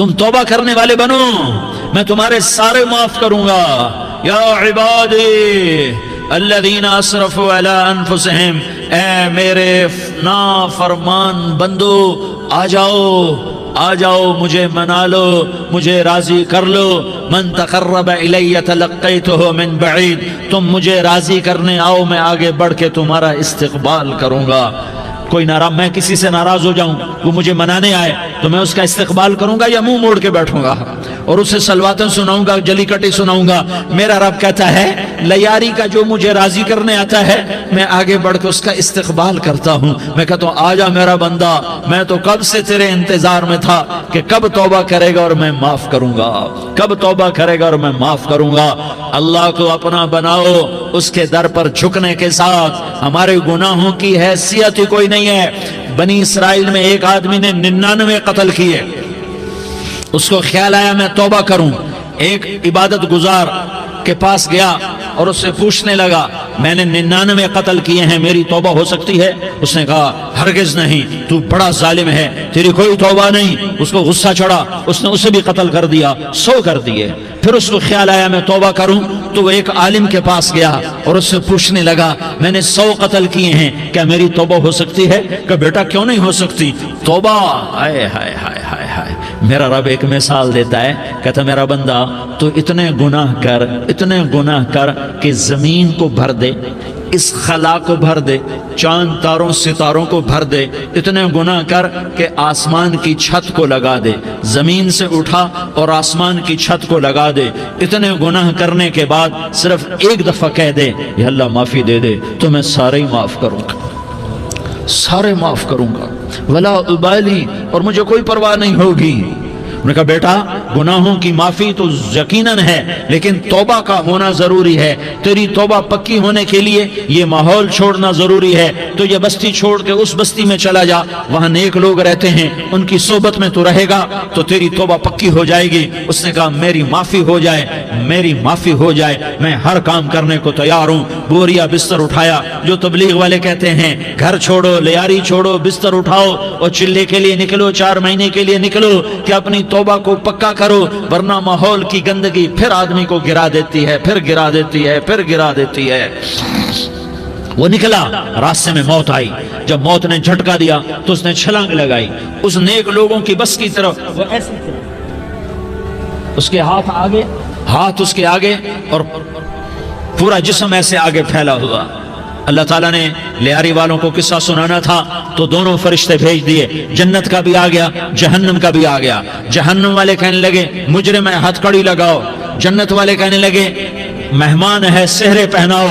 تم توبہ کرنے والے بنو، میں تمہارے سارے معاف کروں گا۔ یا عبادی الذین اسرفوا علی انفسہم، اے میرے نافرمان بندو آ جاؤ مجھے منا لو، مجھے راضی کر لو۔ من تقرب الی تلقیتہ من بعید، تم مجھے راضی کرنے آؤ، میں آگے بڑھ کے تمہارا استقبال کروں گا۔ کوئی ناراض، میں کسی سے ناراض ہو جاؤں، وہ مجھے منانے آئے تو میں اس کا استقبال کروں گا یا منہ موڑ کے بیٹھوں گا اور اسے سلواتیں سناؤں گا، جلی کٹی سناؤں گا؟ میرا رب کہتا ہے لیاری کا جو مجھے راضی کرنے آتا ہے میں آگے بڑھ کے اس کا استقبال کرتا ہوں۔ میں کہتا ہوں آجا میرا بندہ، میں تو کب سے تیرے انتظار میں تھا کہ کب توبہ کرے گا اور میں معاف کروں گا، کب توبہ کرے گا اور میں معاف کروں گا۔ اللہ کو اپنا بناؤ، اس کے در پر جھکنے کے ساتھ ہمارے گناہوں کی حیثیت ہی کوئی نہیں ہے۔ بنی اسرائیل میں ایک آدمی نے 99 قتل کیے، اس کو خیال آیا میں توبہ کروں، ایک عبادت گزار کے پاس گیا اور اس سے پوچھنے لگا میں نے 99 قتل کیے ہیں، میری توبہ ہو سکتی ہے؟ اس نے کہا ہرگز نہیں، تو بڑا ظالم ہے، تیری کوئی توبہ نہیں۔ اس کو غصہ چڑھا، اس نے اسے بھی قتل کر دیا، 100 کر دیے۔ پھر اس کو خیال آیا میں توبہ کروں تو وہ ایک عالم کے پاس گیا اور اس سے پوچھنے لگا میں نے 100 قتل کیے ہیں، کیا میری توبہ ہو سکتی ہے؟ کہ بیٹا کیوں نہیں ہو سکتی توبہ؟ ہائے ہائے ہائے ہائے ہائے، میرا رب ایک مثال دیتا ہے، کہتا میرا بندہ تو اتنے گناہ کر کہ زمین کو بھر دے، اس خلا کو بھر دے، چاند تاروں ستاروں کو بھر دے، اتنے گناہ کر کہ آسمان کی چھت کو لگا دے، زمین سے اٹھا اور آسمان کی چھت کو لگا دے، اتنے گناہ کرنے کے بعد صرف ایک دفعہ کہہ دے یا اللہ معافی دے دے تو میں سارے ہی معاف کروں گا، سارے معاف کروں گا، ولا ابالی، اور مجھے کوئی پرواہ نہیں ہوگی۔ انہوں نے کہا بیٹا گناہوں کی معافی تو یقیناً ہے لیکن توبہ کا ہونا ضروری ہے، تیری توبہ پکی ہونے کے لیے یہ ماحول چھوڑنا ضروری ہے، تو یہ بستی چھوڑ کے اس بستی میں چلا جا، وہاں نیک لوگ رہتے ہیں، ان کی صحبت میں تو رہے گا تو تیری توبہ پکی ہو جائے گی۔ اس نے کہا میری معافی ہو جائے، میری معافی ہو جائے، میں ہر کام کرنے کو تیار ہوں۔ بوریا بستر اٹھایا، جو تبلیغ والے کہتے ہیں گھر چھوڑو، لیاری چھوڑو، بستر اٹھاؤ اور چلے کے لیے نکلو، 4 مہینے کے لیے نکلو کہ اپنی توبہ کو پکا کرو، ورنہ ماحول کی گندگی پھر آدمی کو گرا دیتی ہے، پھر گرا دیتی ہے، پھر گرا دیتی ہے۔ وہ نکلا، راستے میں موت آئی، جب موت نے جھٹکا دیا تو اس نے چھلانگ لگائی اس نیک لوگوں کی بس کی طرف، وہ ایسے اس کے ہاتھ اس کے آگے اور پورا جسم ایسے آگے پھیلا ہوا۔ اللہ تعالیٰ نے لیاری والوں کو قصہ سنانا تھا تو دونوں فرشتے بھیج دیے، جنت کا بھی آ گیا، جہنم کا بھی آ گیا۔ جہنم والے کہنے لگے مجرم ہے ہتھ کڑی لگاؤ، جنت والے کہنے لگے مہمان ہے سہرے پہناؤ۔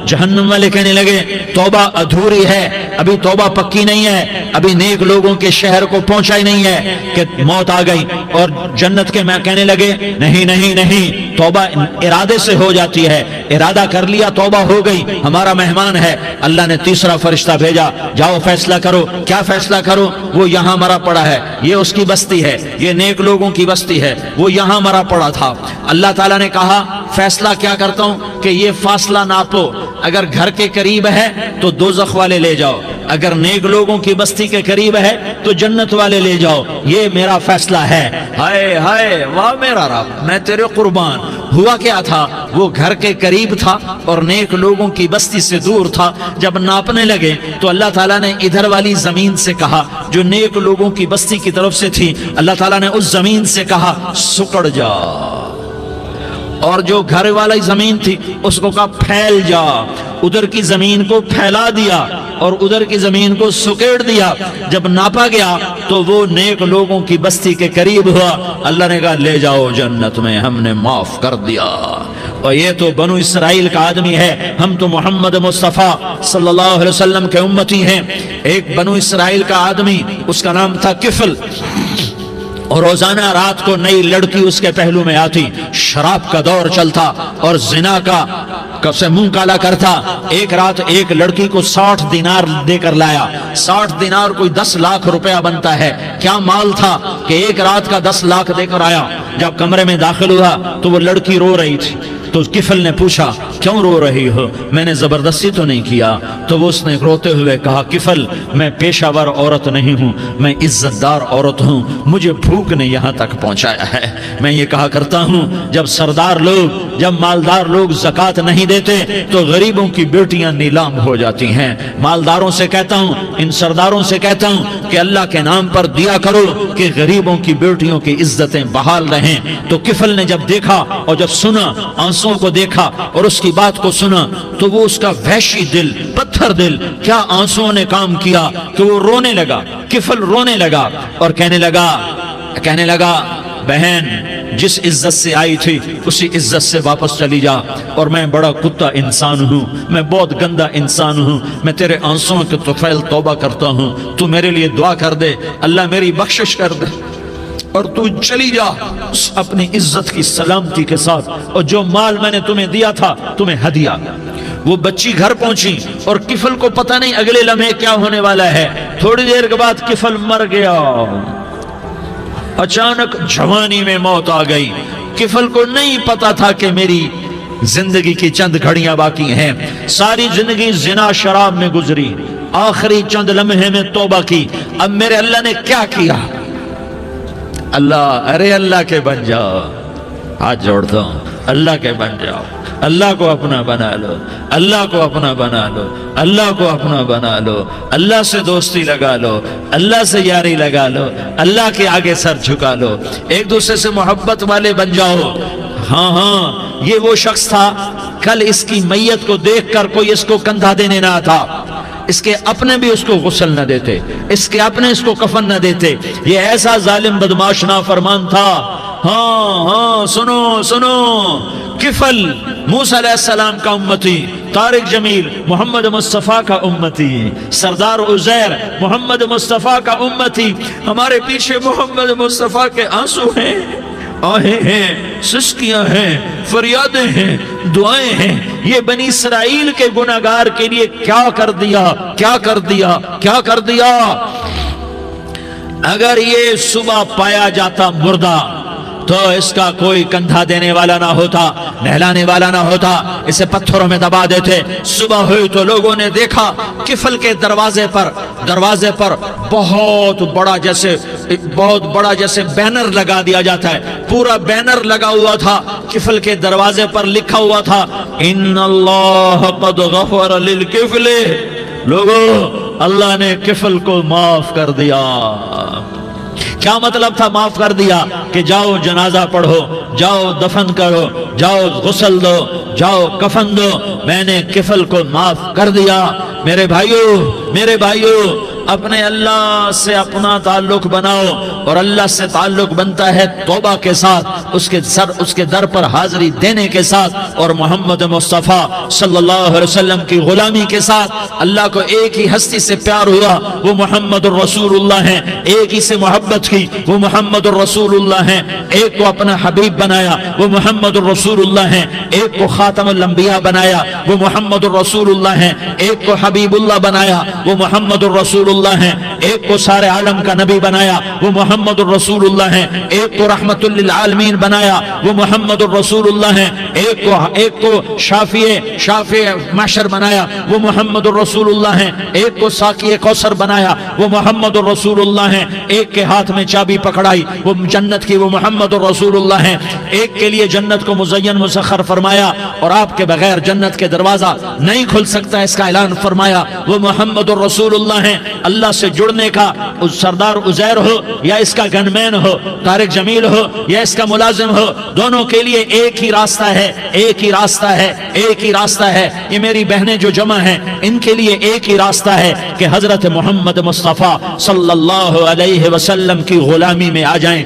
جہنم والے کہنے لگے توبہ ادھوری ہے، ابھی توبہ پکی نہیں ہے، ابھی نیک لوگوں کے شہر کو پہنچا ہی نہیں ہے کہ موت آ گئی۔ اور جنت کے میں کہنے لگے نہیں نہیں نہیں، توبہ ارادے سے ہو جاتی ہے، ارادہ کر لیا توبہ ہو گئی، ہمارا مہمان ہے۔ اللہ نے تیسرا فرشتہ بھیجا، جاؤ فیصلہ کرو۔ کیا فیصلہ کرو؟ وہ یہاں مرا پڑا ہے، یہ اس کی بستی ہے، یہ نیک لوگوں کی بستی ہے، وہ یہاں مرا پڑا تھا۔ اللہ تعالیٰ نے کہا فیصلہ کیا کرتا ہوں کہ یہ فاصلہ ناپو، اگر گھر کے قریب ہے تو دوزخ والے لے جاؤ، اگر نیک لوگوں کی بستی کے قریب ہے تو جنت والے لے جاؤ، یہ میرا فیصلہ ہے۔ ہائے ہائے واہ میرا رب، میں تیرے قربان۔ ہوا کیا تھا؟ وہ گھر کے قریب تھا اور نیک لوگوں کی بستی سے دور تھا۔ جب ناپنے لگے تو اللہ تعالیٰ نے ادھر والی زمین سے کہا جو نیک لوگوں کی بستی کی طرف سے تھی، اللہ تعالیٰ نے اس زمین سے کہا سکڑ جا، اور جو گھر والی زمین تھی اس کو کہا پھیل جا۔ ادھر کی زمین کو پھیلا دیا اور ادھر کی زمین کو سکیڑ دیا۔ جب ناپا گیا تو وہ نیک لوگوں کی بستی کے قریب ہوا۔ اللہ نے کہا لے جاؤ جنت میں، ہم نے معاف کر دیا۔ اور یہ تو بنو اسرائیل کا آدمی ہے، ہم تو محمد مصطفیٰ صلی اللہ علیہ وسلم کے امتی ہیں۔ ایک بنو اسرائیل کا آدمی، اس کا نام تھا کفل، اور روزانہ رات کو نئی لڑکی اس کے پہلو میں آتی، شراب کا دور چلتا اور زنا کا سے منہ کالا کرتا۔ ایک رات ایک لڑکی کو 60 دینار دے کر لایا۔ 60 دینار کوئی 10 لاکھ روپیہ بنتا ہے۔ کیا مال تھا کہ ایک رات کا 10 لاکھ دے کر آیا۔ جب کمرے میں داخل ہوا تو وہ لڑکی رو رہی تھی، تو کفل نے پوچھا کیوں رو رہی ہو؟ میں نے زبردستی تو نہیں کیا۔ تو وہ اس نے روتے ہوئے کہا کفل میں پیشہ ور عورت نہیں ہوں، میں عزت دار عورت ہوں، مجھے بھوک نے یہاں تک پہنچایا ہے۔ میں یہ کہا کرتا ہوں جب سردار لوگ، جب مالدار لوگ زکوٰۃ نہیں دیتے تو غریبوں کی بیٹیاں نیلام ہو جاتی ہیں۔ مالداروں سے کہتا ہوں، ان سرداروں سے کہتا ہوں کہ اللہ کے نام پر دیا کرو کہ غریبوں کی بیٹیوں کی عزتیں بحال رہیں۔ تو کفل نے جب دیکھا اور جب سنا، آنسوں کو دیکھا اور اس کی بات کو سنا، تو وہ اس کا وحشی دل، پتھر دل، کیا آنسوں نے کام کیا کہ وہ رونے لگا۔ کفل رونے لگا اور کہنے لگا بہن جس عزت سے آئی تھی اسی عزت سے واپس چلی جا، اور میں بڑا کتا انسان ہوں، میں بہت گندا انسان ہوں، میں تیرے آنسوں کے طفیل توبہ کرتا ہوں، تو میرے لیے دعا کر دے، اللہ میری بخشش کر دے، اور تو چلی جا اپنی عزت کی سلامتی کے ساتھ، اور جو مال میں نے تمہیں دیا تھا تمہیں ہدیہ۔ وہ بچی گھر پہنچی اور کفل کو پتہ نہیں اگلے لمحے کیا ہونے والا ہے۔ تھوڑی دیر کے بعد کفل مر گیا، اچانک جوانی میں موت آ گئی۔ کفل کو نہیں پتا تھا کہ میری زندگی کی چند گھڑیاں باقی ہیں، ساری زندگی زنا شراب میں گزری، آخری چند لمحے میں توبہ کی، اب میرے اللہ نے کیا کیا؟ اللہ کے بن جاؤ، ہاتھ جوڑتا ہوں، اللہ کے بن جاؤ، اللہ کو اپنا بنا لو، اللہ کو اپنا بنا لو، اللہ کو اپنا بنا لو، اللہ سے دوستی لگا لو، اللہ سے یاری لگا لو، اللہ کے آگے سر جھکا لو، ایک دوسرے سے محبت والے بن جاؤ۔ ہاں یہ وہ شخص تھا، کل اس کی میت کو دیکھ کر کوئی اس کو کندھا دینے نہ تھا، اس کے اپنے بھی اس کو غسل نہ دیتے، اس کے اپنے اس کو کفن نہ دیتے، یہ ایسا ظالم بدماش نافرمان تھا۔ ہاں سنو، کفل موسیٰ علیہ السلام کا امتی، طارق جمیل محمد مصطفیٰ کا امتی، سردار عزیر محمد مصطفیٰ کا امتی، ہمارے پیچھے محمد مصطفیٰ کے آنسو ہیں، آہیں ہیں، سسکیاں ہیں، فریادیں ہیں، دعائیں ہیں۔ یہ بنی اسرائیل کے گناہگار کے لیے کیا کر دیا۔ اگر یہ صبح پایا جاتا مردہ تو اس کا کوئی کندھا دینے والا نہ ہوتا، نہلانے والا نہ ہوتا، اسے پتھروں میں دبا دیتے۔ صبح ہوئی تو لوگوں نے دیکھا کفل کے دروازے پر بہت بڑا جیسے بینر لگا دیا جاتا ہے، پورا بینر لگا ہوا تھا، کفل کے دروازے پر لکھا ہوا تھا ان اللہ قد غفر للکفل، لوگو اللہ نے کفل کو معاف کر دیا۔ کیا مطلب تھا معاف کر دیا؟ کہ جاؤ جنازہ پڑھو، جاؤ دفن کرو، جاؤ غسل دو، جاؤ کفن دو، میں نے کفل کو معاف کر دیا۔ میرے بھائیو اپنے اللہ سے اپنا تعلق بناؤ، اور اللہ سے تعلق بنتا ہے توبہ کے ساتھ، اس کے در پر حاضری دینے کے ساتھ، اور محمد مصطفیٰ صلی اللہ علیہ وسلم کی غلامی کے ساتھ۔ اللہ کو ایک ہی ہستی سے پیار ہوا، وہ محمد الرسول اللہ ہیں، ایک ہی سے محبت کی، وہ محمد الرسول اللہ ہیں، ایک کو اپنا حبیب بنایا، وہ محمد الرسول اللہ ہیں، ایک کو خاتم الانبیاء بنایا، وہ محمد الرسول اللہ ہیں، ایک کو حبیب اللہ بنایا، وہ محمد الرسول اللہ ہیں، ایک کو سارے عالم کا نبی بنایا، وہ محمد الرسول اللہ ہیں، ایک کو رحمت للعالمین بنایا، وہ محمد الرسول اللہ ہیں، ایک کو شافع محشر بنایا، وہ محمد الرسول اللہ ہیں، ایک کو ساقی کوثر بنایا، وہ محمد الرسول اللہ ہیں، ایک کے ہاتھ میں چابی پکڑائی وہ جنت کی، وہ محمد الرسول اللہ ہیں، ایک کے لیے جنت کو مزین مسخر فرمایا، اور آپ کے بغیر جنت کے دروازہ نہیں کھل سکتا اس کا اعلان فرمایا، وہ محمد الرسول اللہ ہیں۔ اللہ سے جڑنے کا سردار عزیر ہو یا اس کا گنمین ہو، طارق جمیل ہو یا اس کا ملازم ہو، دونوں کے لیے ایک ہی راستہ ہے۔ یہ میری بہنیں جو جمع ہیں ان کے لیے ایک ہی راستہ ہے کہ حضرت محمد مصطفیٰ صلی اللہ علیہ وسلم کی غلامی میں آ جائیں،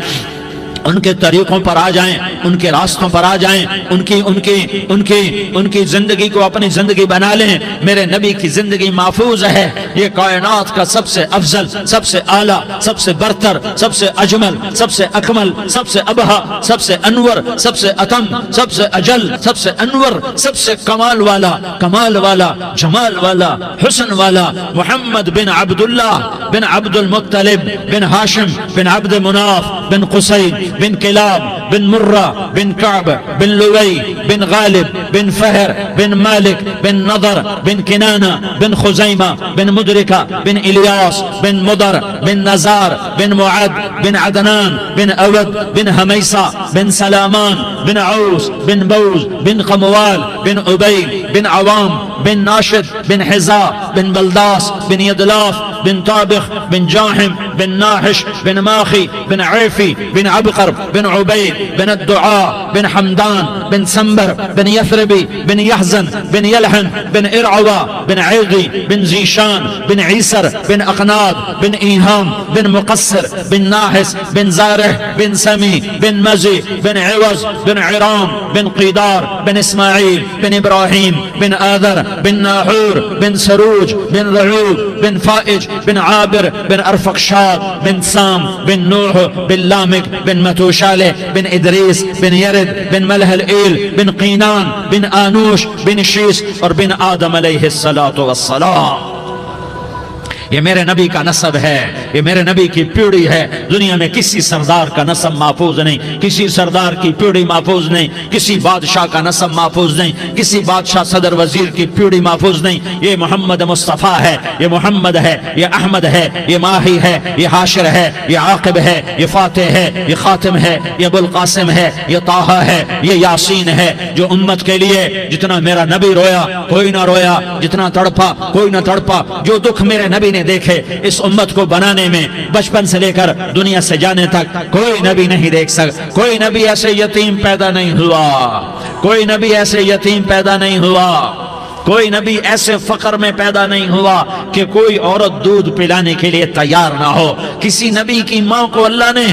ان کے طریقوں پر آ جائیں، ان کے راستوں پر آ جائیں، ان کی زندگی کو اپنی زندگی بنا لیں۔ میرے نبی کی زندگی محفوظ ہے، یہ کائنات کا سب سے افضل، سب سے اعلیٰ، سب سے برتر، سب سے اجمل، سب سے اکمل، سب سے ابہا، سب سے انور، سب سے اتم، سب سے اجل، سب سے انور، سب سے کمال والا، جمال والا، حسن والا، محمد بن عبداللہ بن عبد المطلب بن ہاشم بن عبد مناف بن قصی بن کلاب بن مرة بن كعب بن لؤي بن غالب بن فهر بن مالك بن نضر بن كنانة بن خزيمة بن مدركة بن إلياس بن مضر بن نزار بن معد بن عدنان بن أود بن هميصة بن سلامان بن عوس بن بوز بن قموال بن أبي بن عوام بن ناشد بن حزاء بن بلداس بن يدلاف بن طابخ بن جاحم بن ناحش بن ماخي بن عيفي بن عبقر بن عبيد بن الدعاء بن حمدان بن سنبر بن يثربي بن يحزن بن يلحن بن إرعوى بن عيغي بن زيشان بن عيسر بن أقناد بن إيهام بن مقصر بن ناحس بن زارح بن سمي بن مزي بن عوز بن عرام بن قيدار بن إسماعيل بن إبراهيم بن آذر بن ناحور بن سروج بن رعود بن فائج بن عابر بن أرفقشاد بن سام بن نوح بن لامك بن متوشالة بن إدريس بن يرد بن ملهلئيل بن قينان بن آنوش بن شيس اور بن آدم علیہ السلام. یہ میرے نبی کا نسب ہے، یہ میرے نبی کی پیڑھی ہے. دنیا میں کسی سردار کا نسب محفوظ نہیں، کسی سردار کی پیڑھی محفوظ نہیں، کسی بادشاہ کا نسب محفوظ نہیں، کسی بادشاہ صدر وزیر کی پیڑھی محفوظ نہیں. یہ محمد مصطفیٰ ہے، یہ محمد ہے، یہ احمد ہے، یہ ماہی ہے، یہ حاشر ہے، یہ عاقب ہے، یہ فاتح ہے، یہ خاتم ہے، یہ ابو القاسم ہے، یہ طٰہٰ ہے، یہ یاسین ہے. جو امت کے لیے جتنا میرا نبی رویا کوئی نہ رویا، جتنا تڑپا کوئی نہ تڑپا، جو دکھ میرے نبی نے دیکھے اس امت کو بنانے میں، بچپن سے لے کر دنیا سے جانے تک کوئی نبی نہیں دیکھ سکتا. کوئی نبی ایسے یتیم پیدا نہیں ہوا، کوئی نبی ایسے یتیم پیدا نہیں ہوا، کوئی نبی ایسے فقر میں پیدا نہیں ہوا کہ کوئی عورت دودھ پلانے کے لیے تیار نہ ہو. کسی نبی کی ماں کو اللہ نے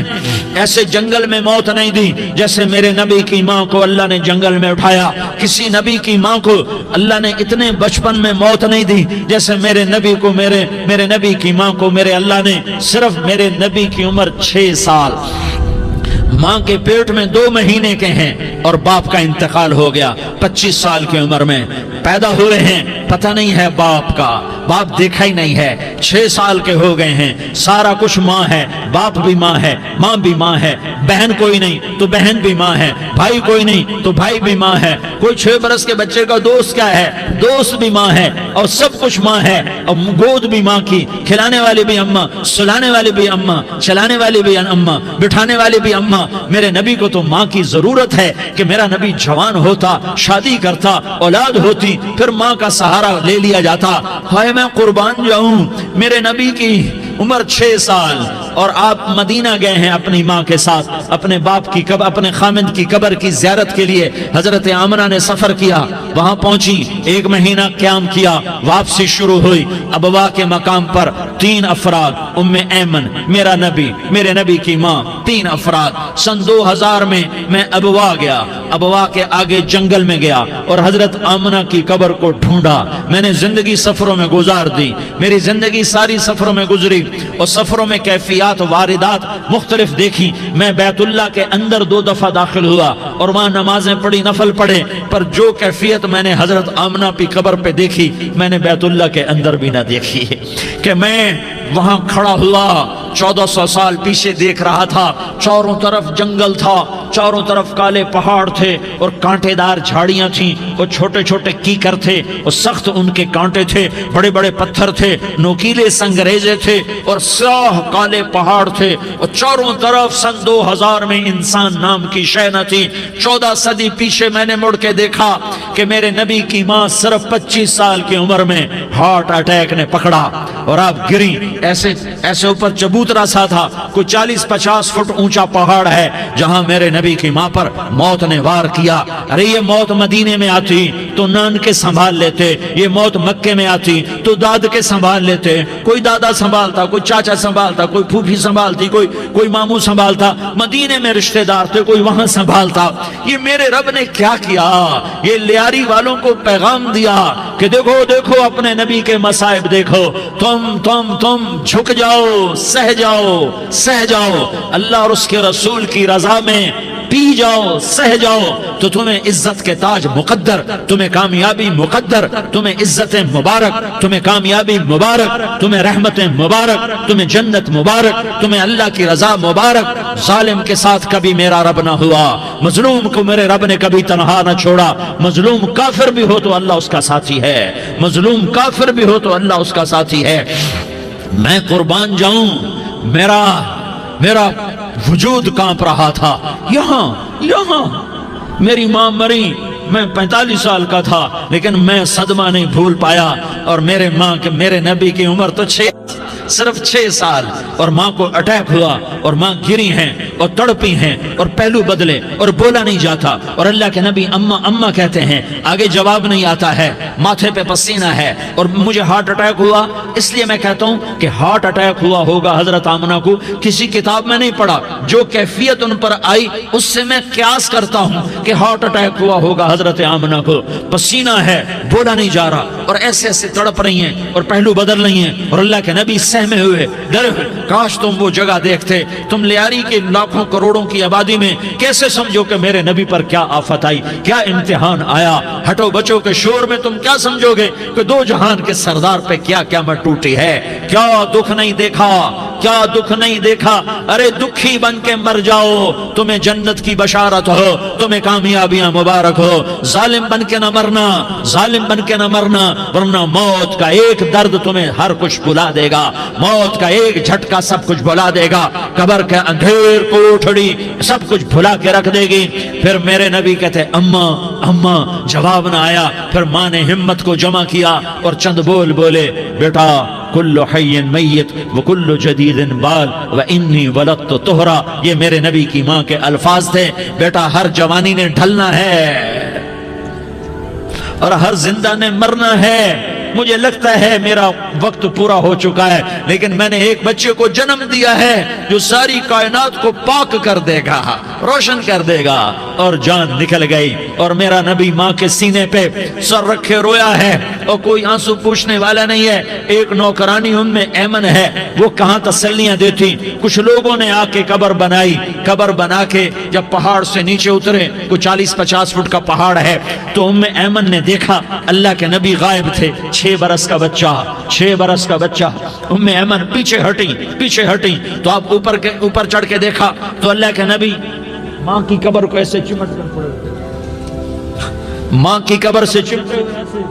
ایسے جنگل میں موت نہیں دی جیسے میرے نبی کی ماں کو اللہ نے جنگل میں اٹھایا. کسی نبی کی ماں کو اللہ نے اتنے بچپن میں موت نہیں دی جیسے میرے نبی کو میرے نبی کی ماں کو میرے اللہ نے صرف میرے نبی کی عمر 6 سال، ماں کے پیٹ میں 2 مہینے کے ہیں اور باپ کا انتقال ہو گیا 25 سال کی عمر میں. پیدا ہوئے ہیں، پتہ نہیں ہے باپ کا، باپ دیکھا ہی نہیں ہے. 6 سال کے ہو گئے ہیں، سارا کچھ ماں ہے، باپ بھی ماں ہے، ماں بھی ماں ہے. بہن کوئی نہیں تو بہن بھی ماں ہے، بھائی کوئی نہیں تو بھائی بھی ماں ہے. کوئی 6 برس کے بچے کا دوست کیا ہے، دوست بھی ماں ہے، اور سب کچھ ماں ہے. اور گود بھی ماں کی، کھلانے والی بھی اماں، سلانے والی بھی اماں، چلانے والی بھی اماں، بٹھانے والی بھی اماں. میرے نبی کو تو ماں کی ضرورت ہے کہ میرا نبی جوان ہوتا، شادی کرتا، اولاد ہوتی، پھر ماں کا سہارا لے لیا جاتا. ہائے میں قربان جاؤں، میرے نبی کی عمر 6 سال اور آپ مدینہ گئے ہیں اپنی ماں کے ساتھ، اپنے باپ کی اپنے خامند کی قبر کی زیارت کے لیے. حضرت آمنہ نے سفر کیا، وہاں پہنچی، 1 مہینہ قیام کیا، واپسی شروع ہوئی. ابوا کے مقام پر 3 افراد، ام ایمن، میرا نبی، میرے نبی کی ماں، 3 افراد. سن 2000 میں ابوا گیا، ابوا کے آگے جنگل میں گیا اور حضرت آمنہ کی قبر کو ڈھونڈا. میں نے زندگی سفروں میں گزار دی، میری زندگی ساری سفروں میں گزری اور سفروں میں کیفیات واردات مختلف دیکھی. میں بیت اللہ کے اندر 2 دفعہ داخل ہوا اور وہاں نمازیں پڑھی، نفل پڑھے، پر جو کیفیت میں نے حضرت آمنہ کی قبر پہ دیکھی میں نے بیت اللہ کے اندر بھی نہ دیکھی. کہ میں وہاں کھڑا ہوا 1400 سال پیچھے دیکھ رہا تھا، چاروں طرف جنگل تھا، چاروں طرف کالے پہاڑ تھے اور کانٹے دار جھاڑیاں تھیں اور چھوٹے چھوٹے کیکر تھے اور سخت ان کے کانٹے تھے، بڑے بڑے پتھر تھے، نوکیلے سنگریزے تھے اور سیاہ کالے پہاڑ تھے اور چاروں طرف. سن 2000 میں انسان نام کی شے نہ تھی. 14 صدی پیچھے میں نے مڑ کے دیکھا کہ میرے نبی کی ماں صرف 25 سال کی عمر میں ہارٹ اٹیک نے پکڑا اور آپ گری. ایسے اوپر چبوترا سا تھا، کوئی 40-50 فٹ اونچا پہاڑ ہے جہاں میرے نبی کی ماں پر موت نے وار کیا. ارے یہ موت مدینے میں آتی تو نان کے سنبھال لیتے، یہ موت مکے میں آتی تو داد کے سنبھال لیتے. کوئی دادا سنبھالتا، کوئی چاچا سنبھالتا، کوئی پھوپھی سنبھالتی، کوئی ماموں سنبھالتا. مدینے میں رشتہ دار تھے، کوئی وہاں سنبھالتا. یہ میرے رب نے کیا کیا؟ یہ لیاری والوں کو پیغام دیا کہ دیکھو دیکھو اپنے نبی کے مصائب دیکھو، تم جھک جاؤ، سہ جاؤ. اللہ اور اس کے رسول کی رضا میں پی جاؤ سہ جاؤ تو تمہیں عزت کے تاج مقدر، تمہیں کامیابی مقدر، تمہیں عزت مبارک، تمہیں کامیابی مبارک، تمہیں رحمت مبارک، تمہیں جنت مبارک، تمہیں اللہ کی رضا مبارک۔ ظالم کے ساتھ کبھی میرا رب نہ ہوا، مظلوم کو میرے رب نے کبھی تنہا نہ چھوڑا۔ مظلوم کافر بھی ہو تو اللہ اس کا ساتھی ہے، مظلوم کافر بھی ہو تو اللہ اس کا ساتھی ہے۔ میں قربان جاؤں، میرا وجود کانپ رہا تھا۔ یہاں میری ماں مری، میں 45 سال کا تھا، لیکن میں صدمہ نہیں بھول پایا۔ اور میرے نبی کی عمر تو صرف 6 سال، اور ماں کو اٹیک ہوا اور ماں گری ہیں اور تڑپی ہیں اور پہلو بدلے اور بولا نہیں جاتا، اور اللہ کے نبی اماں اماں کہتے ہیں، آگے جواب نہیں آتا ہے، ماتھے پہ پسینہ ہے، اور مجھے ہارٹ اٹیک ہوا۔ اس لیے میں کہتا ہوں کہ ہارٹ اٹیک ہوا ہوگا حضرت آمنہ کو، کسی کتاب میں نہیں پڑھا، جو کیفیت ان پر آئی اس سے میں قیاس کرتا ہوں کہ ہارٹ اٹیک ہوا ہوگا حضرت آمنہ کو۔ پسینہ ہے، بولا نہیں جا رہا، اور ایسے ایسے تڑپ رہی ہیں اور پہلو بدل رہی ہیں، اور اللہ کے نبی سہمے ہوئے، ڈرے ہوئے۔ کاش تم وہ جگہ دیکھتے، تم لیاری کے لاکھوں کروڑوں کی آبادی میں کیسے سمجھو کہ میرے نبی پر کیا آفت آئی، کیا امتحان آیا۔ ہٹو بچوں کے شور میں تم کیا سمجھو گے کہ دو جہان کے سردار پہ کیا قیامت ٹوٹی ہے۔ کیا دکھ نہیں دیکھا، کیا دکھ نہیں دیکھا۔ ارے دکھی بن کے مر جاؤ، تمہیں جنت کی بشارت ہو، تمہیں کامیابیاں مبارک ہو۔ ظالم بن کے نہ مرنا، ظالم بن کے نہ مرنا، ورنہ موت کا ایک درد تمہیں ہر کچھ بلا دے گا، موت کا ایک جھٹکا سب کچھ بھلا دے گا، قبر کے اندھیر کوٹھڑی سب کچھ بھلا کے رکھ دے گی۔ پھر میرے نبی کہتے اماں اماں، جواب نہ آیا۔ پھر ماں نے ہمت کو جمع کیا اور چند بول بولے، بیٹا کل حی میت وکل جدید بال وانی ولدت طہرا۔ یہ میرے نبی کی ماں کے الفاظ تھے، بیٹا ہر جوانی نے ڈھلنا ہے اور ہر زندہ نے مرنا ہے۔ مجھے لگتا ہے میرا وقت پورا ہو چکا ہے، لیکن میں نے ایک بچے کو جنم دیا ہے جو ساری کائنات کو پاک کر دے گا، روشن کر دے گا۔ اور جان نکل گئی، اور میرا نبی ماں کے سینے پہ سر رکھے رویا ہے، اور کوئی آنسو پوچھنے والا نہیں ہے۔ ایک نوکرانی ام میں ایمن ہے، وہ کہاں تسلیاں دیتی۔ کچھ لوگوں نے آ کے قبر بنائی، قبر بنا کے جب پہاڑ سے نیچے اترے، کوئی 40-50 فٹ کا پہاڑ ہے، تو ام ایمن نے دیکھا اللہ کے نبی غائب تھے، 6 برس کا بچہ، 6 برس کا بچہ۔ ام ایمن پیچھے ہٹی تو آپ اوپر چڑھ کے دیکھا تو اللہ کے نبی ماں کی قبر کو ایسے چمٹ کر پڑے، ماں کی قبر سے چمٹے ہوئے ایسے۔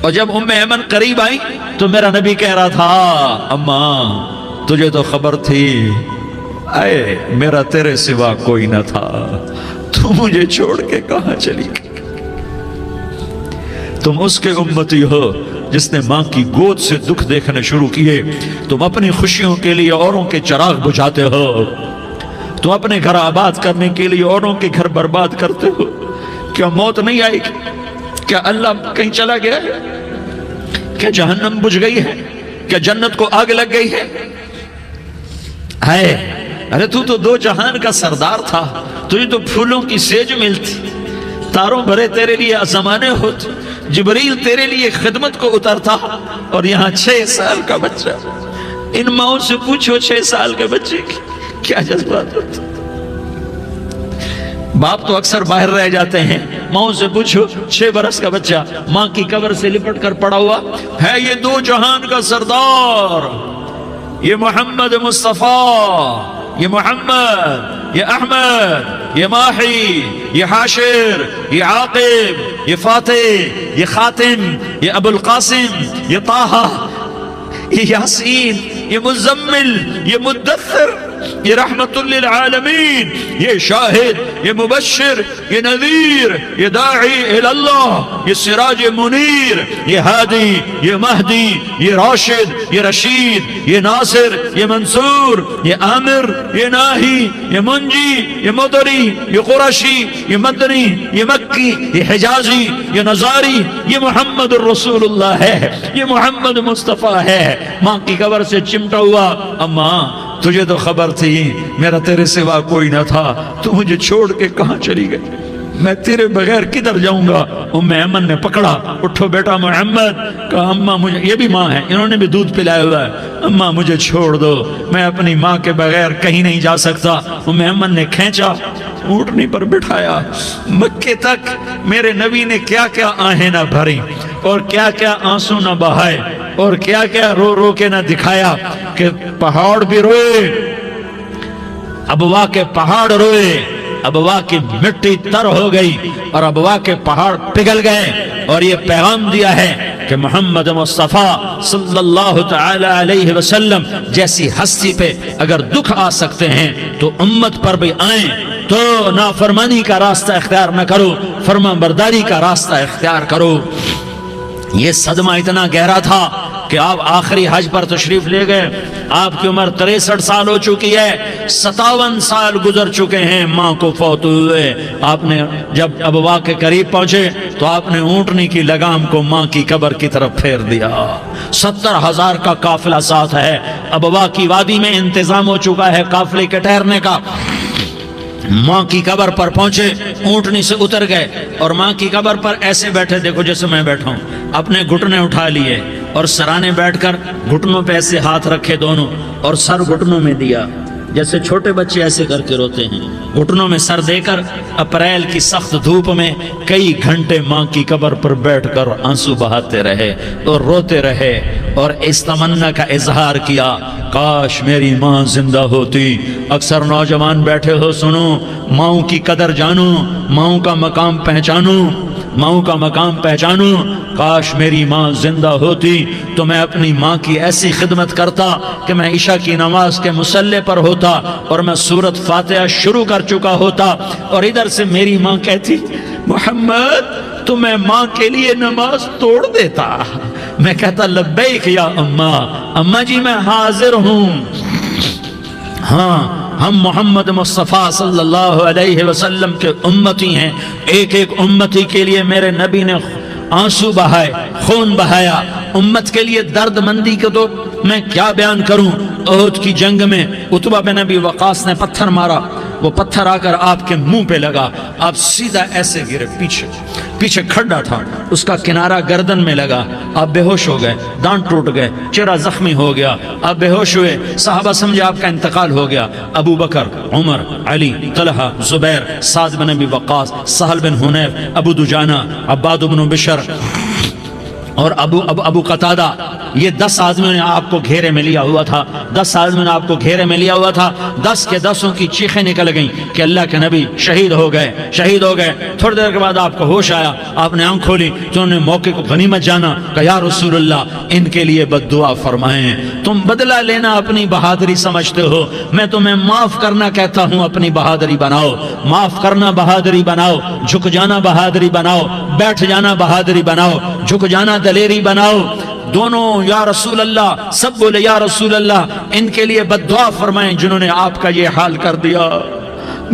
اور جب ام ایمن قریب آئی تو میرا نبی کہہ رہا تھا، اماں تجھے تو خبر تھی، اے میرا تیرے سوا کوئی نہ تھا، تو مجھے چھوڑ کے کہاں چلی گئی۔ تم اس کے امتی ہو جس نے ماں کی گود سے دکھ دیکھنے شروع کیے۔ تم اپنی خوشیوں کے لیے اوروں کے چراغ بجھاتے ہو، تم اپنے گھر آباد کرنے کے لیے اوروں کے گھر برباد کرتے ہو۔ کیا موت نہیں آئے گی؟ کیا اللہ کہیں چلا گیا ہے؟ کیا جہنم بجھ گئی ہے؟ کیا جنت کو آگ لگ گئی ہے؟ ارے تو 2 جہان کا سردار تھا، تجھے تو پھولوں کی سیج ملتی، تاروں بھرے تیرے لیے زمانے ہوتے، جبریل تیرے لیے خدمت کو اترتا، اور یہاں 6 سال کا بچہ۔ ان ماؤں سے پوچھو 6 سال کے بچے کی کیا جذبات ہوتے۔ باپ تو اکثر باہر رہ جاتے ہیں، ماؤں سے پوچھو 6 برس کا بچہ ماں کی قبر سے لپٹ کر پڑا ہوا ہے۔ یہ 2 جہان کا سردار، یہ محمد مصطفیٰ، یہ محمد، یہ احمد، یہ ماہی، یہ حاشر، یہ عاقب، یہ فاتح، یہ خاتم، یہ ابو القاسم، یہ طٰہٰ، یہ یاسین، یہ مزمل، یہ مدثر، یہ رحمت للعالمین، یہ شاہد، یہ مبشر، یہ نذیر، یہ داعی الاللہ، یہ سراج منیر، یہ ہادی، یہ مہدی، یہ راشد، یہ رشید، یہ ناصر، یہ منصور، یہ عامر، یہ ناہی، یہ منجی، یہ مدری، یہ قرشی، یہ مدنی، یہ مکی، یہ حجازی، یہ نظاری، یہ محمد الرسول اللہ ہے، یہ محمد مصطفیٰ ہے۔ ماں کی قبر سے چمٹا ہوا، اماں تجھے تو خبر تھی میرا تیرے سوا کوئی نہ تھا، تو مجھے چھوڑ کے کہاں چلی گئی۔ میں تیرے بغیر کدھر جاؤں گا؟ ام ایمن نے پکڑا، اٹھو بیٹا محمد، کہا اماں مجھے، یہ بھی ماں ہے، انہوں نے بھی دودھ پلایا ہوا ہے، اماں مجھے چھوڑ دو، میں اپنی ماں کے بغیر کہیں نہیں جا سکتا۔ ام ایمن نے کھینچا، اونٹنی پر بٹھایا، مکے تک میرے نبی نے کیا کیا آہیں نہ بھری اور کیا کیا آنسو نہ بہائے اور کیا کیا رو رو کے نہ دکھایا کہ پہاڑ بھی روئے، ابوا کے پہاڑ روئے، ابوا کی مٹی تر ہو گئی اور ابوا کے پہاڑ پگھل گئے، اور یہ پیغام دیا ہے کہ محمد مصطفیٰ صلی اللہ تعالی علیہ وسلم جیسی ہستی پہ اگر دکھ آ سکتے ہیں تو امت پر بھی آئیں، تو نافرمانی کا راستہ اختیار نہ کرو، فرما برداری کا راستہ اختیار کرو۔ یہ صدمہ اتنا گہرا تھا کہ آپ آخری حج پر تشریف لے گئے، آپ کی عمر 63 سال ہو چکی ہے، 57 سال گزر چکے ہیں ماں کو فوت ہوئے۔ آپ نے جب ابوا کے قریب پہنچے تو آپ نے اونٹنی کی لگام کو ماں کی قبر کی طرف پھیر دیا۔ 70,000 کا قافلہ ساتھ ہے، ابوا کی وادی میں انتظام ہو چکا ہے قافلے کے ٹھہرنے کا۔ ماں کی قبر پر پہنچے، اونٹنی سے اتر گئے اور ماں کی قبر پر ایسے بیٹھے، دیکھو جیسے میں بیٹھا ہوں، اپنے گھٹنے اٹھا لیے اور سرانے بیٹھ کر گھٹنوں پہ ایسے ہاتھ رکھے دونوں اور سر گھٹنوں میں دیا، جیسے چھوٹے بچے ایسے کر کے روتے ہیں، گھٹنوں میں سر دے کر اپریل کی سخت دھوپ میں کئی گھنٹے ماں کی قبر پر بیٹھ کر آنسو بہاتے رہے اور روتے رہے اور اس تمنا کا اظہار کیا، کاش میری ماں زندہ ہوتی۔ اکثر نوجوان بیٹھے ہو، سنو، ماؤں کی قدر جانو، ماؤں کا مقام پہچانو، ماؤں کا مقام پہچانو۔ کاش میری ماں زندہ ہوتی تو میں اپنی ماں کی ایسی خدمت کرتا کہ میں عشاء کی نماز کے مصلی پر ہوتا اور میں سورۃ فاتحہ شروع کر چکا ہوتا، اور ادھر سے میری ماں کہتی محمد تو میں ماں کے لیے نماز توڑ دیتا، میں کہتا لبیک یا اماں، اماں جی میں حاضر ہوں۔ ہاں، ہم محمد مصطفیٰ صلی اللہ علیہ وسلم کے امتی ہیں، ایک ایک امتی کے لیے میرے نبی نے آنسو بہائے، خون بہایا، امت کے لیے درد مندی کو تو میں کیا بیان کروں۔ احد کی جنگ میں عتبہ بن ابی وقاص نے پتھر مارا، وہ پتھر آ کر آپ کے منہ پہ لگا، آپ سیدھا ایسے گرے، پیچھے کھڈا تھا، اس کا کنارہ گردن میں لگا، آپ بے ہوش ہو گئے، دانت ٹوٹ گئے، چہرہ زخمی ہو گیا، آپ بے ہوش ہوئے، صحابہ سمجھے آپ کا انتقال ہو گیا۔ ابو بکر، عمر، علی، طلحہ، زبیر، سعد بن ابی وقاص، سہل بن حنیف، ابو دجانہ، عباد بن بشر اور ابو قتادہ، یہ 10 آدمیوں نے آپ کو گھیرے میں لیا ہوا تھا، 10 آدمیوں نے آپ کو گھیرے میں لیا ہوا تھا، 10 کے 10 کی چیخیں نکل گئیں کہ اللہ کے نبی شہید ہو گئے۔ تھوڑی دیر کے بعد آپ کو ہوش آیا، آپ نے آنکھ کھولی تو انہوں نے موقع کو غنیمت جانا کہ یا رسول اللہ ان کے لیے بد دعا فرمائیں، تم بدلہ لینا اپنی بہادری سمجھتے ہو، میں تمہیں معاف کرنا کہتا ہوں، اپنی بہادری بناؤ، معاف کرنا بہادری بناؤ، جھک جانا بہادری بناؤ، بیٹھ جانا بہادری بناؤ، جھک جانا دلیری بناؤ۔ دونوں یا رسول اللہ، سب بولے یا رسول اللہ، ان کے لیے بد دعا فرمائیں جنہوں نے آپ کا یہ حال کر دیا۔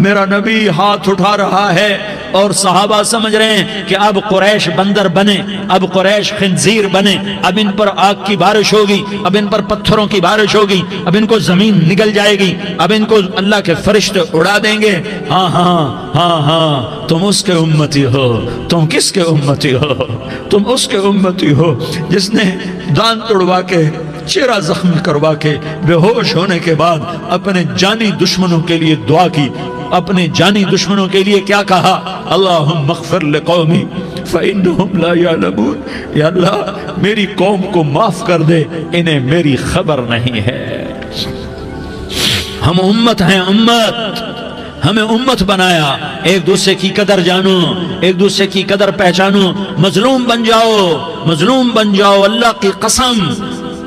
میرا نبی ہاتھ اٹھا رہا ہے اور صحابہ سمجھ رہے ہیں کہ اب قریش بندر بنے، اب قریش خنزیر بنے، اب ان پر آگ کی بارش ہوگی، اب ان پر پتھروں کی بارش ہوگی، اب ان کو زمین نگل جائے گی، اب ان کو اللہ کے فرشتے اڑا دیں گے۔ ہاں ہاں ہاں ہاں، تم اس کے امتی ہو، تم کس کے امتی ہو؟ تم اس کے امتی ہو جس نے دانت توڑوا کے، چہرہ زخمی کروا کے، بے ہوش ہونے کے بعد اپنے جانی دشمنوں کے لیے دعا کی، اپنے جانی دشمنوں کے لیے کیا کہا؟ اللہم اغفر لقومی فإنہم لا یعلمون، یا اللہ میری قوم کو معاف کر دے، انہیں میری خبر نہیں ہے۔ ہم امت ہیں، امت، ہمیں امت بنایا، ایک دوسرے کی قدر جانو، ایک دوسرے کی قدر پہچانو، مظلوم بن جاؤ، مظلوم بن جاؤ، اللہ کی قسم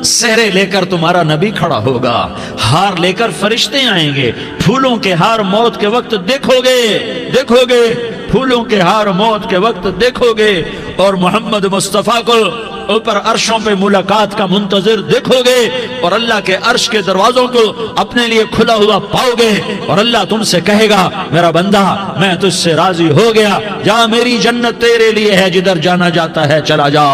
سہرے لے کر تمہارا نبی کھڑا ہوگا، ہار لے کر فرشتے آئیں گے، پھولوں کے ہار موت کے وقت دیکھو گے، پھولوں کے ہار موت کے وقت دیکھو گے، اور محمد مصطفیٰ کو اوپر عرشوں پہ ملاقات کا منتظر دیکھو گے، اور اللہ کے عرش کے دروازوں کو اپنے لیے کھلا ہوا پاؤ گے، اور اللہ تم سے کہے گا میرا بندہ میں تجھ سے راضی ہو گیا، جا میری جنت تیرے لیے ہے، جدھر جانا جاتا ہے چلا جا۔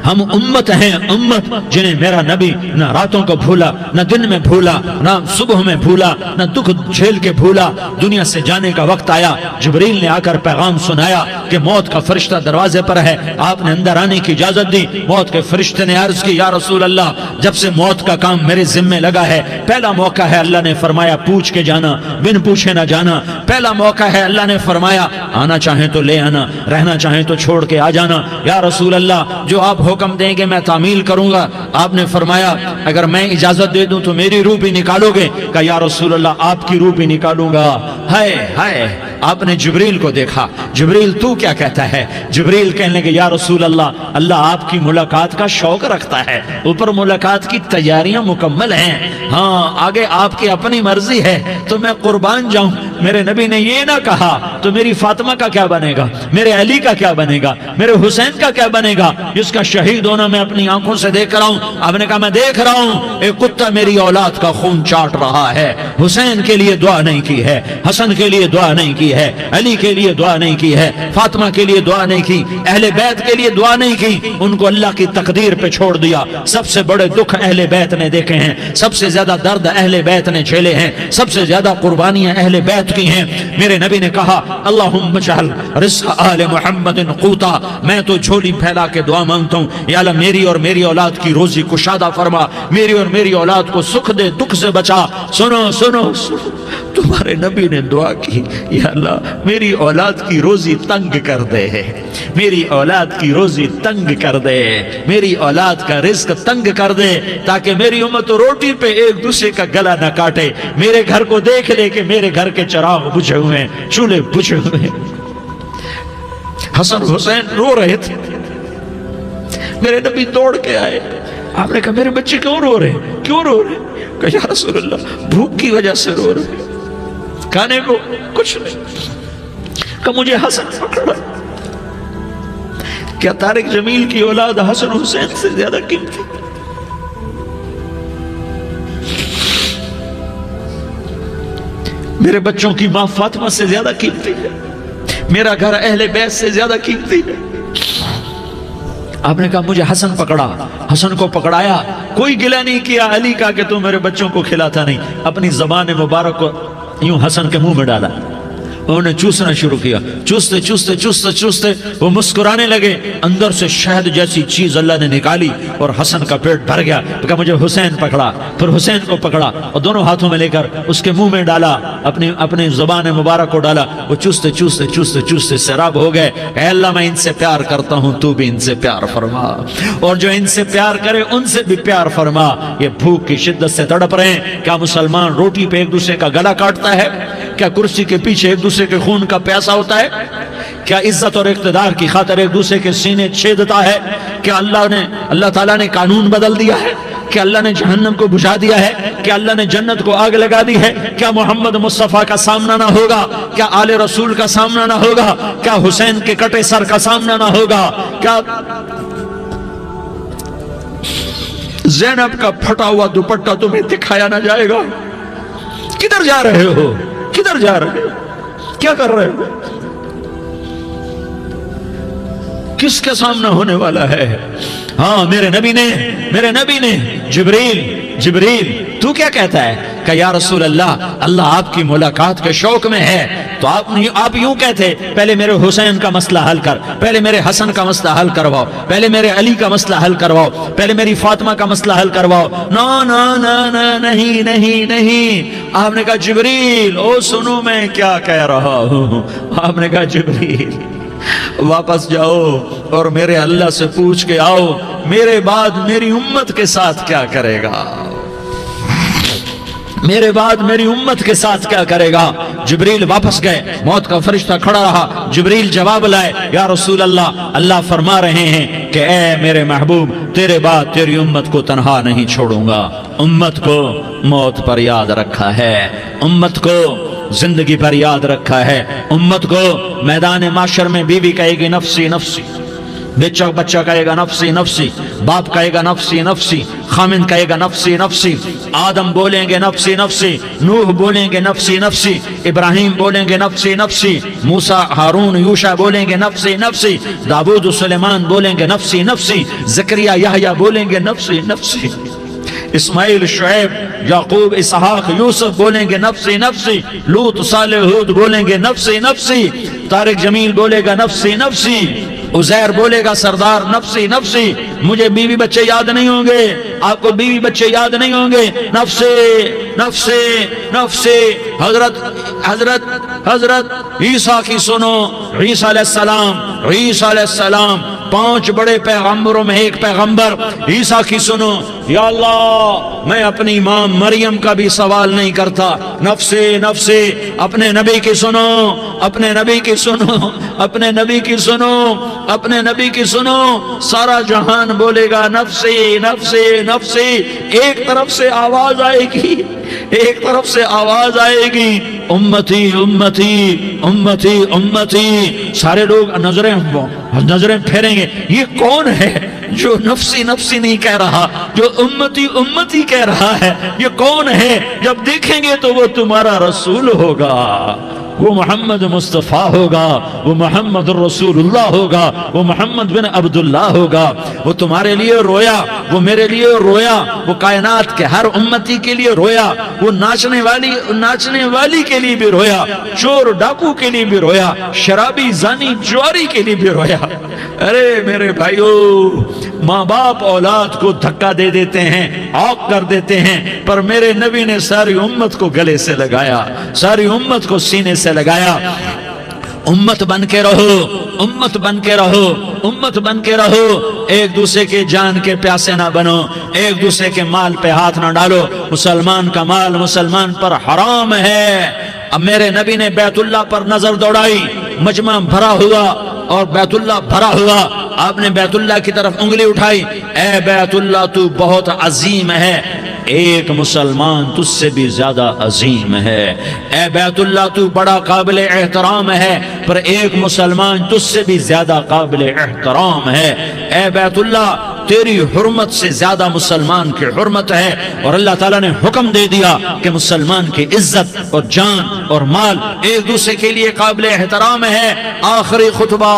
ہم امت ہیں، امت جنہیں میرا نبی نہ راتوں کو بھولا، نہ دن میں بھولا، نہ صبح میں بھولا، نہ دکھ جھیل کے بھولا۔ دنیا سے جانے کا وقت آیا، جبریل نے آ کر پیغام سنایا کہ موت کا فرشتہ دروازے پر ہے، آپ نے اندر آنے کی اجازت دی۔ موت کے فرشتے نے عرض کی، یا رسول اللہ، جب سے موت کا کام میرے ذمے لگا ہے، پہلا موقع ہے، اللہ نے فرمایا پوچھ کے جانا، بن پوچھے نہ جانا۔ پہلا موقع ہے، اللہ نے فرمایا آنا چاہیں تو لے آنا، رہنا چاہیں تو چھوڑ کے آ جانا۔ یا رسول اللہ، جو آپ حکم دیں گے میں تعمیل کروں گا۔ آپ نے فرمایا اگر میں اجازت دے دوں تو میری روح بھی نکالو گے؟ کہا یا رسول اللہ، آپ کی روح بھی نکالوں گا۔ ہائے ہائے، آپ نے جبریل کو دیکھا، جبریل تو کیا کہتا ہے؟ جبریل کہنے لگے یا رسول اللہ، اللہ آپ کی ملاقات کا شوق رکھتا ہے، اوپر ملاقات کی تیاریاں مکمل ہیں، ہاں آگے آپ کی اپنی مرضی ہے تو میں قربان جاؤں۔ میرے نبی نے یہ نہ کہا تو میری فاطمہ کا کیا بنے گا، میرے علی کا کیا بنے گا، میرے حسین کا کیا بنے گا، جس کا شہید ہونا میں اپنی آنکھوں سے دیکھ رہا ہوں۔ آپ نے کہا میں دیکھ رہا ہوں، ایک کتا میری اولاد کا خون چاٹ رہا ہے۔ حسین کے لیے دعا نہیں کی ہے، حسن کے لیے دعا نہیں کی ہے، علی کے لیے دعا نہیں کی ہے، فاطمہ کے لیے دعا نہیں کی، اہل بیت کے لیے دعا نہیں کی، ان کو اللہ کی تقدیر پہ چھوڑ دیا۔ سب سے بڑے دکھ اہل بیت نے دیکھے ہیں، سب سے زیادہ درد اہل بیت نے جھیلے ہیں، سب سے زیادہ قربانیاں اہل بیت کی ہیں۔ میرے نبی نے کہا اللہم اجعل رزق آل محمد قوتا، میں تو جھولی پھیلا کے دعا مانگتا ہوں، یا اللہ میری اور میری اولاد کی روزی کشادہ فرما، میری اور میری اولاد کو سکھ دے، دکھ سے بچا۔ سنو سنو سنو، تمہارے نبی نے دعا کی، یا اللہ میری اولاد کی روزی تنگ کر دے، میری اولاد کی روزی تنگ کر دے، میری اولاد کا رزق تنگ کر دے، تاکہ میری امت روٹی پہ ایک دوسرے کا گلا نہ کاٹے، میرے گھر کو دیکھ لے کہ میرے گھر کے چراغ بجھے ہوئے ہیں، چولہے بجھے ہوئے ہیں۔ حسن حسین رو رہے تھے، میرے نبی دوڑ کے آئے، آپ نے کہا میرے بچے کیوں رو رہے ہیں، کیوں رو رہے ہیں؟ کہا یا رسول اللہ بھوک کی وجہ سے رو رہے ہیں، کھانے کو کچھ نہیں۔ کہ مجھے حسن پکڑا، کیا طارق جمیل کی اولاد حسن حسین سے زیادہ قیمتی؟ میرے بچوں کی ماں فاطمہ سے زیادہ قیمتی ہے، میرا گھر اہل بیت سے زیادہ قیمتی ہے۔ آپ نے کہا مجھے حسن پکڑا، حسن کو پکڑایا، کوئی گلہ نہیں کیا علی کا کہ تو میرے بچوں کو کھلاتا نہیں، اپنی زبان مبارک کو یوں حسن کے منہ میں ڈالا، انہوں نے چوسنا شروع کیا، چوستے چوستے چوستے چوستے وہ مسکرانے لگے، اندر سے شہد جیسی چیز اللہ نے نکالی اور حسن کا پیٹ بھر گیا۔ کہا مجھے حسین پکڑا، پھر حسین کو پکڑا اور دونوں ہاتھوں میں لے کر اس کے منہ میں ڈالا، اپنی زبان مبارک کو ڈالا، وہ چوستے چوستے چوستے چوستے سیراب ہو گئے۔ اے اللہ میں ان سے پیار کرتا ہوں، تو بھی ان سے پیار فرما، اور جو ان سے پیار کرے ان سے بھی پیار فرما۔ یہ بھوک کی شدت سے تڑپ رہے ہیں، کیا مسلمان روٹی پہ ایک دوسرے کا گلا کاٹتا ہے؟ کیا کرسی کے پیچھے ایک دوسرے کے خون کا پیاسا ہوتا ہے؟ کیا عزت اور اقتدار کی خاطر ایک دوسرے کے سینے چھیدتا ہے؟ کیا اللہ تعالیٰ نے قانون بدل دیا ہے؟ کیا اللہ نے جہنم کو بجھا دیا ہے؟ کیا اللہ نے جنت کو آگ لگا دی ہے؟ کیا محمد مصطفیٰ کا سامنا نہ ہوگا؟ کیا آل رسول کا سامنا نہ ہوگا؟ کیا حسین کے کٹے سر کا سامنا نہ ہوگا؟ کیا زینب کا پھٹا ہوا دوپٹہ تمہیں دکھایا نہ جائے گا؟ کدھر جا رہے ہو؟ کدھر جا رہے ہو؟ کیا کر رہے ہو؟ کس کا سامنا ہونے والا ہے؟ ہاں میرے نبی نے جبریل تو کیا کہتا ہے؟ کہ یا رسول اللہ آپ کی ملاقات کے شوق میں ہے، تو آپ یوں کہتے پہلے میرے حسین کا مسئلہ حل کر، پہلے میرے حسن کا مسئلہ حل کرواؤ، پہلے میرے علی کا مسئلہ حل کرواؤ، پہلے میری فاطمہ کا مسئلہ حل کرواؤ۔ نہیں۔ آپ نے کہا جبریل او سنو میں کیا کہہ رہا ہوں۔ آپ نے کہا جبریل واپس جاؤ اور میرے اللہ سے پوچھ کے آؤ میرے بعد میری امت کے ساتھ کیا کرے گا، میرے بعد میری امت کے ساتھ کیا کرے گا۔ جبریل واپس گئے، موت کا فرشتہ کھڑا رہا، جبریل جواب لائے یا رسول اللہ فرما رہے ہیں کہ اے میرے محبوب تیرے بعد تیری امت کو تنہا نہیں چھوڑوں گا، امت کو موت پر یاد رکھا ہے، امت کو زندگی پر یاد رکھا ہے، امت کو میدان معاشر میں بیوی کہے گی نفسی نفسی، بچہ کہے گا نفسی نفسی، باپ کہے گا نفسی نفسی، خامن کہے گا نفسی نفسی، آدم بولیں گے نفسی نفسی، نوح بولیں گے نفسی نفسی، ابراہیم بولیں گے نفسی نفسی، موسیٰ ہارون یوشع بولیں گے نفسی نفسی، داؤد و سلیمان بولیں گے نفسی نفسی، زکریا یحییٰ بولیں گے نفسی نفسی، اسماعیل شعیب یعقوب اسحاق یوسف بولیں گے نفسی نفسی، لوط صالح ہود بولیں گے نفسی نفسی، طارق جمیل بولے گا نفسی نفسی، عزیر بولے گا سردار نفسی نفسی، مجھے بیوی بچے یاد نہیں ہوں گے، آپ کو بیوی بچے یاد نہیں ہوں گے، نفسی نفسی نفسی۔ حضرت عیسیٰ کی سنو، عیسیٰ علیہ السلام 5 بڑے پیغمبروں میں ایک پیغمبر عیسیٰ کی سنو، یا اللہ میں اپنی ماں مریم کا بھی سوال نہیں کرتا، نفسی نفسی۔ اپنے نبی کی سنو، اپنے نبی کی سنو، اپنے نبی کی سنو، اپنے نبی کی سنو، سارا جہان بولے گا نفسی نفسی نفسی۔ ایک طرف سے آواز آئے گی، ایک طرف سے آواز آئے گی، امتی امتی امتی امتی۔ سارے لوگ نظریں پھیریں گے، یہ کون ہے جو نفسی نفسی نہیں کہہ رہا، جو امتی امتی کہہ رہا ہے، یہ کون ہے؟ جب دیکھیں گے تو وہ تمہارا رسول ہوگا، وہ محمد مصطفیٰ ہوگا، وہ محمد رسول اللہ ہوگا، وہ محمد بن عبداللہ ہوگا۔ وہ تمہارے لیے رویا، وہ میرے لیے رویا، وہ کائنات کے ہر امتی کے لیے رویا، وہ ناچنے والی کے لیے بھی رویا، چور ڈاکو کے لیے بھی رویا، شرابی زانی جواری کے لیے بھی رویا۔ ارے میرے بھائیو، ماں باپ اولاد کو دھکا دے دیتے ہیں، عوق کر دیتے ہیں، پر میرے نبی نے ساری امت کو گلے سے لگایا، ساری امت کو سینے سے لگایا۔ امت بن کے رہو، امت بن کے رہو، امت بن کے رہو، ایک دوسرے کے جان کے پیاسے نہ بنو، ایک دوسرے کے مال پہ ہاتھ نہ ڈالو۔ مسلمان کا مال مسلمان پر حرام ہے۔ اب میرے نبی نے بیت اللہ پر نظر دوڑائی، مجمع بھرا ہوا اور بیت اللہ بھرا ہوا، آپ نے بیت اللہ کی طرف انگلی اٹھائی، اے بیت اللہ تو بہت عظیم ہے، ایک مسلمان تجھ سے بھی زیادہ عظیم ہے، اے بیت اللہ تو بڑا قابل احترام ہے، پر ایک مسلمان تجھ سے بھی زیادہ قابل احترام ہے، اے بیت اللہ تیری حرمت سے زیادہ مسلمان کی حرمت ہے۔ اور اللہ تعالیٰ نے حکم دے دیا کہ مسلمان کی عزت اور جان اور مال ایک دوسرے کے لیے قابل احترام ہے۔ آخری خطبہ،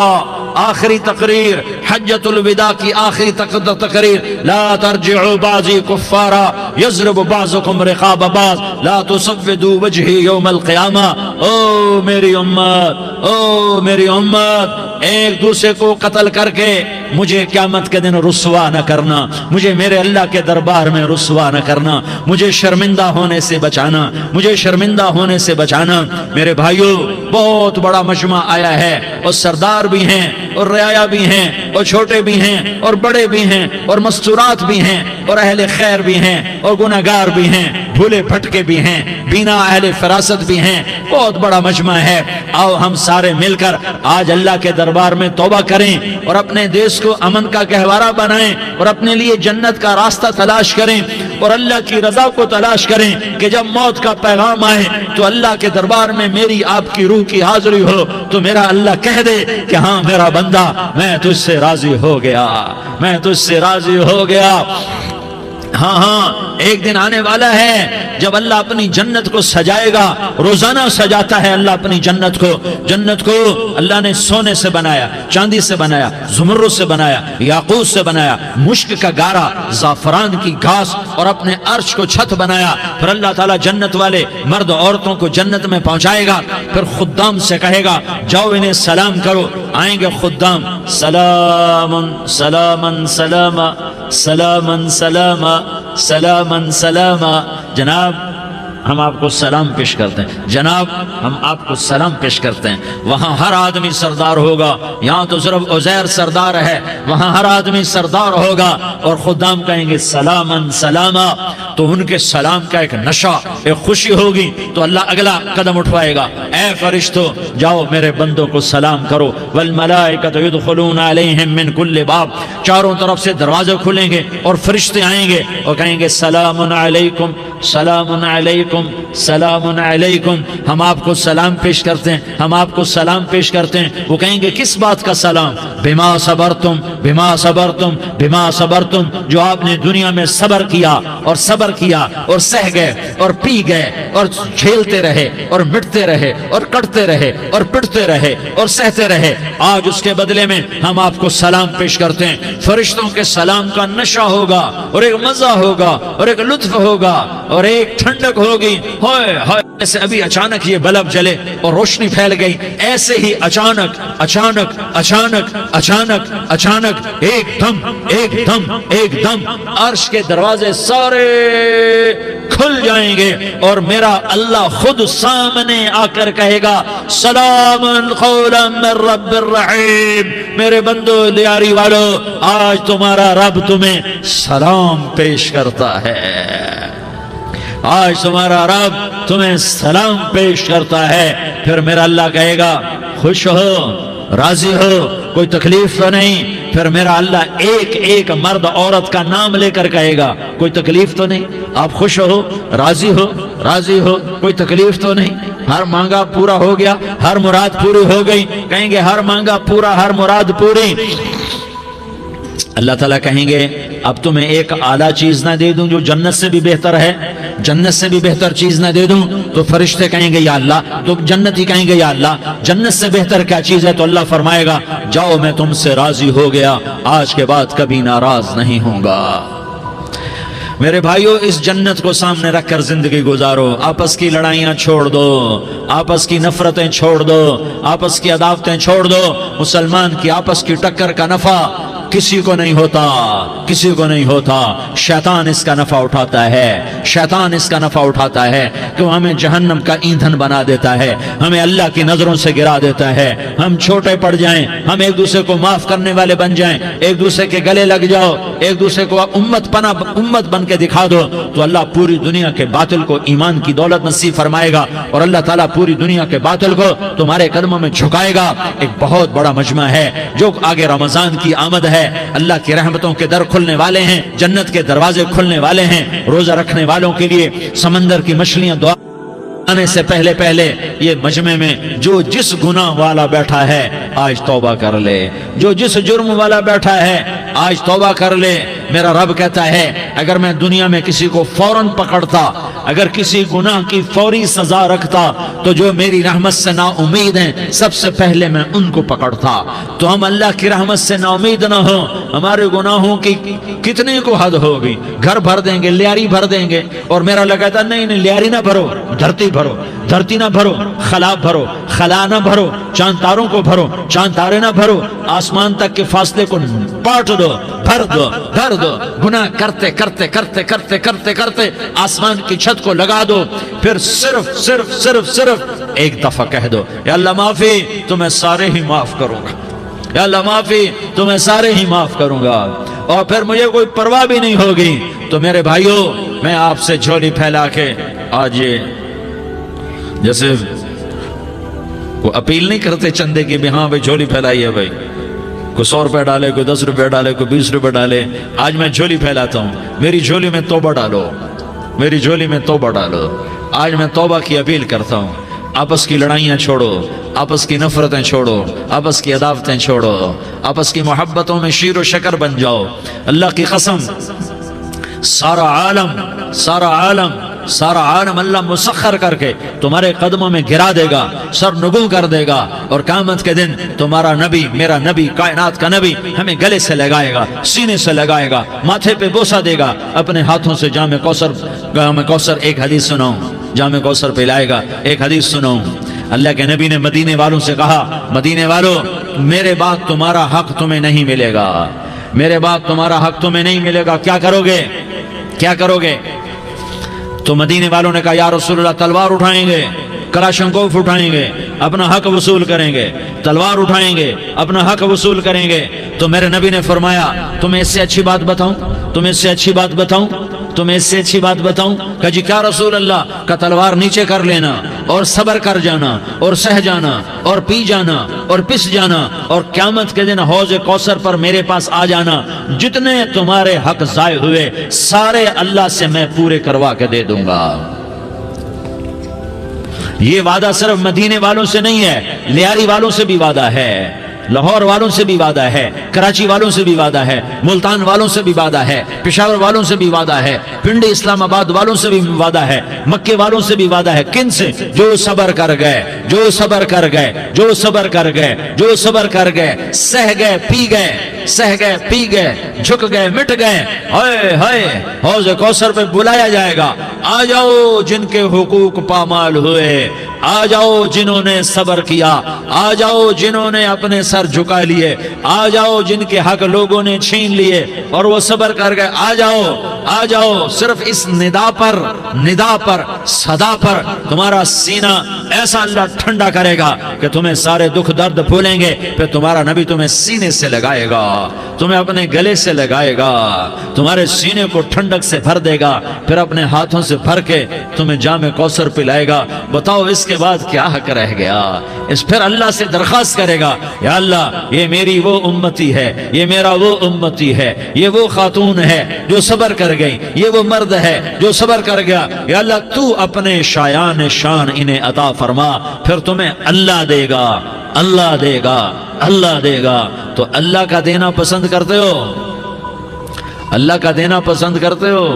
آخری تقریر، حجۃ الوداع کی آخری تقریر، لا ترجعوا بعضی کفارا یضرب بعضکم رقاب بعض لا تسودوا وجہی یوم القیامہ۔ او میری امت، او میری امت، ایک دوسرے کو قتل کر کے مجھے قیامت کے دن رسوا نہ کرنا، مجھے میرے اللہ کے دربار میں رسوا نہ کرنا، مجھے شرمندہ ہونے سے بچانا، مجھے شرمندہ ہونے سے بچانا۔ میرے بھائیو، بہت بڑا مجمع آیا ہے، اور سردار بھی ہیں اور رعایا بھی ہیں اور چھوٹے بھی ہیں اور بڑے بھی ہیں اور مستورات بھی ہیں اور اہل خیر بھی ہیں اور گناہگار بھی ہیں، بھولے بھٹکے بھی ہیں، بینا اہل فراست بھی ہیں، بہت بڑا مجمع ہے۔ آؤ ہم سارے مل کر آج اللہ کے دربار میں توبہ کریں اور اپنے دیش کو امن کا گہوارہ بنائیں اور اپنے لیے جنت کا راستہ تلاش کریں اور اللہ کی رضا کو تلاش کریں کہ جب موت کا پیغام آئے تو اللہ کے دربار میں میری آپ کی روح کی حاضری ہو تو میرا اللہ کہہ دے کہ ہاں میرا بندہ، میں تجھ سے راضی ہو گیا، میں تجھ سے راضی ہو گیا۔ ہاں ہاں، ایک دن آنے والا ہے جب اللہ اپنی جنت کو سجائے گا، روزانہ سجاتا ہے اللہ اپنی جنت کو۔ جنت کو اللہ نے سونے سے بنایا، چاندی سے بنایا، زمرد سے بنایا، یاقوت سے بنایا، مشک کا گارا، زعفران کی گھاس اور اپنے عرش کو چھت بنایا۔ پھر اللہ تعالیٰ جنت والے مرد عورتوں کو جنت میں پہنچائے گا، پھر خدام سے کہے گا جاؤ انہیں سلام کرو۔ آئیں گے خدام، سلامن سلامن سلاما سلامن سلاما سلامن سلاما۔ جناب ہم آپ کو سلام پیش کرتے ہیں، جناب ہم آپ کو سلام پیش کرتے ہیں۔ وہاں ہر آدمی سردار ہوگا، یہاں تو صرف عزیر سردار ہے، وہاں ہر آدمی سردار ہوگا اور خدام کہیں گے سلامن سلاما۔ تو ان کے سلام کا ایک نشہ، ایک خوشی ہوگی، تو اللہ اگلا قدم اٹھوائے گا، اے فرشتوں جاؤ میرے بندوں کو سلام کرو۔ والملائکۃ یدخلون علیہم من کل باب، چاروں طرف سے دروازے کھلیں گے اور فرشتے آئیں گے اور کہیں گے سلام علیکم، سلام علیکم، علیکم سلام علیکم، ہم آپ کو سلام پیش کرتے ہیں، ہم آپ کو سلام پیش کرتے ہیں۔ وہ کہیں گے کس بات کا سلام؟ بما صبرتم بما صبرتم بما صبرتم، جو آپ نے دنیا میں صبر کیا اور صبر کیا اور سہ گئے اور پی گئے اور جھیلتے رہے اور مٹتے رہے اور کٹتے رہے اور پٹتے رہے اور سہتے رہے، آج اس کے بدلے میں ہم آپ کو سلام پیش کرتے ہیں۔ فرشتوں کے سلام کا نشہ ہوگا اور ایک مزہ ہوگا اور ایک لطف ہوگا اور ایک ٹھنڈک ہوگی۔ ہوئے ہوئے، ایسے ابھی اچانک یہ بلب جلے اور روشنی پھیل گئی، ایسے ہی اچانک اچانک اچانک اچانک اچانک ایک دم ایک دم ایک دم عرش کے دروازے سارے کھل جائیں گے اور میرا اللہ خود سامنے آ کر کہے گا سلام قولا من رب الرحیم، میرے بندو لیاری والو، آج تمہارا رب تمہیں سلام پیش کرتا ہے، آج تمہارا رب تمہیں سلام پیش کرتا ہے۔ پھر میرا اللہ کہے گا خوش ہو، راضی ہو، کوئی تکلیف تو نہیں؟ پھر میرا اللہ ایک ایک مرد عورت کا نام لے کر کہے گا کوئی تکلیف تو نہیں؟ آپ خوش ہو، راضی ہو، راضی ہو، کوئی تکلیف تو نہیں؟ ہر مانگا پورا ہو گیا، ہر مراد پوری ہو گئی؟ کہیں گے ہر مانگا پورا، ہر مراد پوری۔ اللہ تعالیٰ کہیں گے اب تمہیں ایک اعلیٰ چیز نہ دے دوں جو جنت سے بھی بہتر ہے؟ جنت سے بھی بہتر چیز نہ دے دوں؟ تو فرشتے کہیں گے یا اللہ، تو جنتی کہیں گے یا اللہ جنت سے بہتر کیا چیز ہے؟ تو اللہ فرمائے گا جاؤ میں تم سے راضی ہو گیا، آج کے بعد کبھی ناراض نہیں ہوں گا۔ میرے بھائیو، اس جنت کو سامنے رکھ کر زندگی گزارو، آپس کی لڑائیاں چھوڑ دو، آپس کی نفرتیں چھوڑ دو، آپس کی عداوتیں چھوڑ دو۔ مسلمان کی آپس کی ٹکر کا نفع کسی کو نہیں ہوتا، کسی کو نہیں ہوتا۔ شیطان اس کا نفع اٹھاتا ہے، شیطان اس کا نفع اٹھاتا ہے کہ وہ ہمیں جہنم کا ایندھن بنا دیتا ہے، ہمیں اللہ کی نظروں سے گرا دیتا ہے، ہم چھوٹے پڑ جائیں، ہم ایک دوسرے کو معاف کرنے والے بن جائیں، ایک دوسرے کے گلے لگ جاؤ، ایک دوسرے کو امت بن کے دکھا دو، تو اللہ پوری دنیا کے باطل کو ایمان کی دولت نصیب فرمائے گا اور اللہ تعالیٰ پوری دنیا کے باطل کو تمہارے قدموں میں جھکائے گا۔ ایک بہت بڑا مجمع ہے جو آگے رمضان کی آمد ہے، اللہ کی رحمتوں کے در کھلنے والے ہیں، جنت کے دروازے کھلنے والے ہیں، روزہ رکھنے والوں کے لیے سمندر کی مچھلیاں دعا آنے سے پہلے پہلے یہ مجمع میں جو جس گناہ والا بیٹھا ہے آج توبہ کر لے، جو جس جرم والا بیٹھا ہے آج توبہ کر لے۔ میرا رب کہتا ہے اگر میں دنیا میں کسی کو فوراً پکڑتا، اگر کسی گناہ کی فوری سزا رکھتا تو جو میری رحمت سے نا امید ہیں سب سے پہلے میں ان کو پکڑتا۔ تو ہم اللہ کی رحمت سے نا امید نہ ہوں، ہمارے گناہوں کی کتنے کو حد ہوگی، گھر بھر دیں گے، لیاری بھر دیں گے، اور میرا اللہ کہتا ہے نہیں لیاری نہ بھرو، دھرتی بھرو، دھرتی نہ بھرو، خلا بھرو، خلا نہ بھرو، چاند تاروں کو بھرو، چاند تارے نہ بھرو، آسمان تک کے فاصلے کو بانٹ دو، بھر دو، بھر دو، گناہ کرتے کرتے کرتے کرتے کرتے کرتے آسمان کی چھت کو لگا دو، پھر صرف صرف صرف صرف ایک دفعہ کہہ دو یا اللہ معافی، تو میں سارے ہی معاف کروں گا، یا اللہ معافی، تو میں سارے ہی معاف کروں گا، اور پھر مجھے کوئی پرواہ بھی نہیں ہوگی۔ تو میرے بھائیو، میں آپ سے جھولی پھیلا کے آج یہ جیسے وہ اپیل نہیں کرتے چندے کی بھی ہاں بھائی جھولی پھیلائی ہے، بھائی کوئی 100 روپے ڈالے، کوئی 10 روپے ڈالے، کوئی 20 روپے ڈالے، آج میں جھولی پھیلاتا ہوں، میری جھولی میں توبہ ڈالو، میری جھولی میں توبہ ڈالو۔ آج میں توبہ کی اپیل کرتا ہوں، آپس کی لڑائیاں چھوڑو، آپس کی نفرتیں چھوڑو، آپس کی عداوتیں چھوڑو، آپس کی محبتوں میں شیر و شکر بن جاؤ۔ اللہ کی قسم، سارا عالم اللہ مسخر کر کے تمہارے قدموں میں گرا دے گا، سر نگوں کر دے گا، اور قیامت کے دن تمہارا نبی، میرا نبی، کائنات کا نبی ہمیں گلے سے لگائے گا، سینے سے لگائے گا، ماتھے پہ بوسہ دے گا، اپنے ہاتھوں سے جام کوثر ایک حدیث سناؤں، جام کوثر پلائے گا، ایک حدیث سناؤں۔ اللہ کے نبی نے مدینے والوں سے کہا، مدینے والوں میرے بعد تمہارا حق تمہیں نہیں ملے گا، میرے بعد تمہارا حق تمہیں نہیں ملے گا، کیا کرو گے، کیا کرو گے؟ تو مدینے والوں نے کہا یا رسول اللہ تلوار اٹھائیں گے، کراشنکوف اٹھائیں گے، اپنا حق وصول کریں گے، تلوار اٹھائیں گے، اپنا حق وصول کریں گے۔ تو میرے نبی نے فرمایا تمہیں اس سے اچھی بات بتاؤں، تمہیں اس سے اچھی بات بتاؤں، تمہیں اس سے اچھی بات بتاؤں؟ کہا جی کیا رسول اللہ؟ کا تلوار نیچے کر لینا اور صبر کر جانا اور سہ جانا اور پی جانا اور پس جانا، اور قیامت کے دن حوض کوثر پر میرے پاس آ جانا، جتنے تمہارے حق ضائع ہوئے سارے اللہ سے میں پورے کروا کے دے دوں گا۔ یہ وعدہ صرف مدینے والوں سے نہیں ہے، لیاری والوں سے بھی وعدہ ہے، لاہور والوں سے بھی وعدہ ہے، کراچی والوں سے بھی وعدہ ہے، ملتان والوں سے بھی وعدہ ہے، پشاور والوں سے بھی وعدہ ہے، پنڈی اسلام آباد والوں سے بھی وعدہ ہے، مکے والوں سے بھی وعدہ ہے۔ کن سے؟ جو صبر کر گئے، جو صبر کر گئے، جو صبر کر گئے، جو صبر کر گئے، سہ گئے پی گئے، سہ گئے پی گئے، جھک گئے مٹ گئے۔ ہائے ہائے، حوض کوثر پہ بلایا جائے گا، آ جاؤ جن کے حقوق پامال ہوئے، آ جاؤ جنہوں نے صبر کیا، آ جاؤ جنہوں نے اپنے سر جھکا لیے، آ جاؤ جن کے حق لوگوں نے چھین لیے اور وہ صبر کر گئے، آ جاؤ آ جاؤ۔ صرف اس ندا پر صدا پر تمہارا سینہ ایسا اللہ ٹھنڈا کرے گا کہ تمہیں سارے دکھ درد بھولیں گے، پھر تمہارا نبی تمہیں سینے سے لگائے گا، تمہیں اپنے گلے سے لگائے گا، تمہارے سینے کو ٹھنڈک سے بھر دے گا، پھر اپنے ہاتھوں سے بھر کے تمہیں جام کوثر پلائے گا۔ بتاؤ اس کے بعد کیا حق رہ گیا؟ اس پھر اللہ سے درخواست کرے گا، یا اللہ یہ میری وہ امتی ہے، یہ میرا وہ امتی ہے، یہ وہ خاتون ہے جو صبر کر گئی، یہ وہ مرد ہے جو صبر کر گیا، یا اللہ تو اپنے شایان شان انہیں عطا فرما، پھر تمہیں اللہ دے گا، اللہ دے گا، اللہ دے گا۔ تو اللہ کا دینا پسند کرتے ہو؟ اللہ کا دینا پسند کرتے ہو؟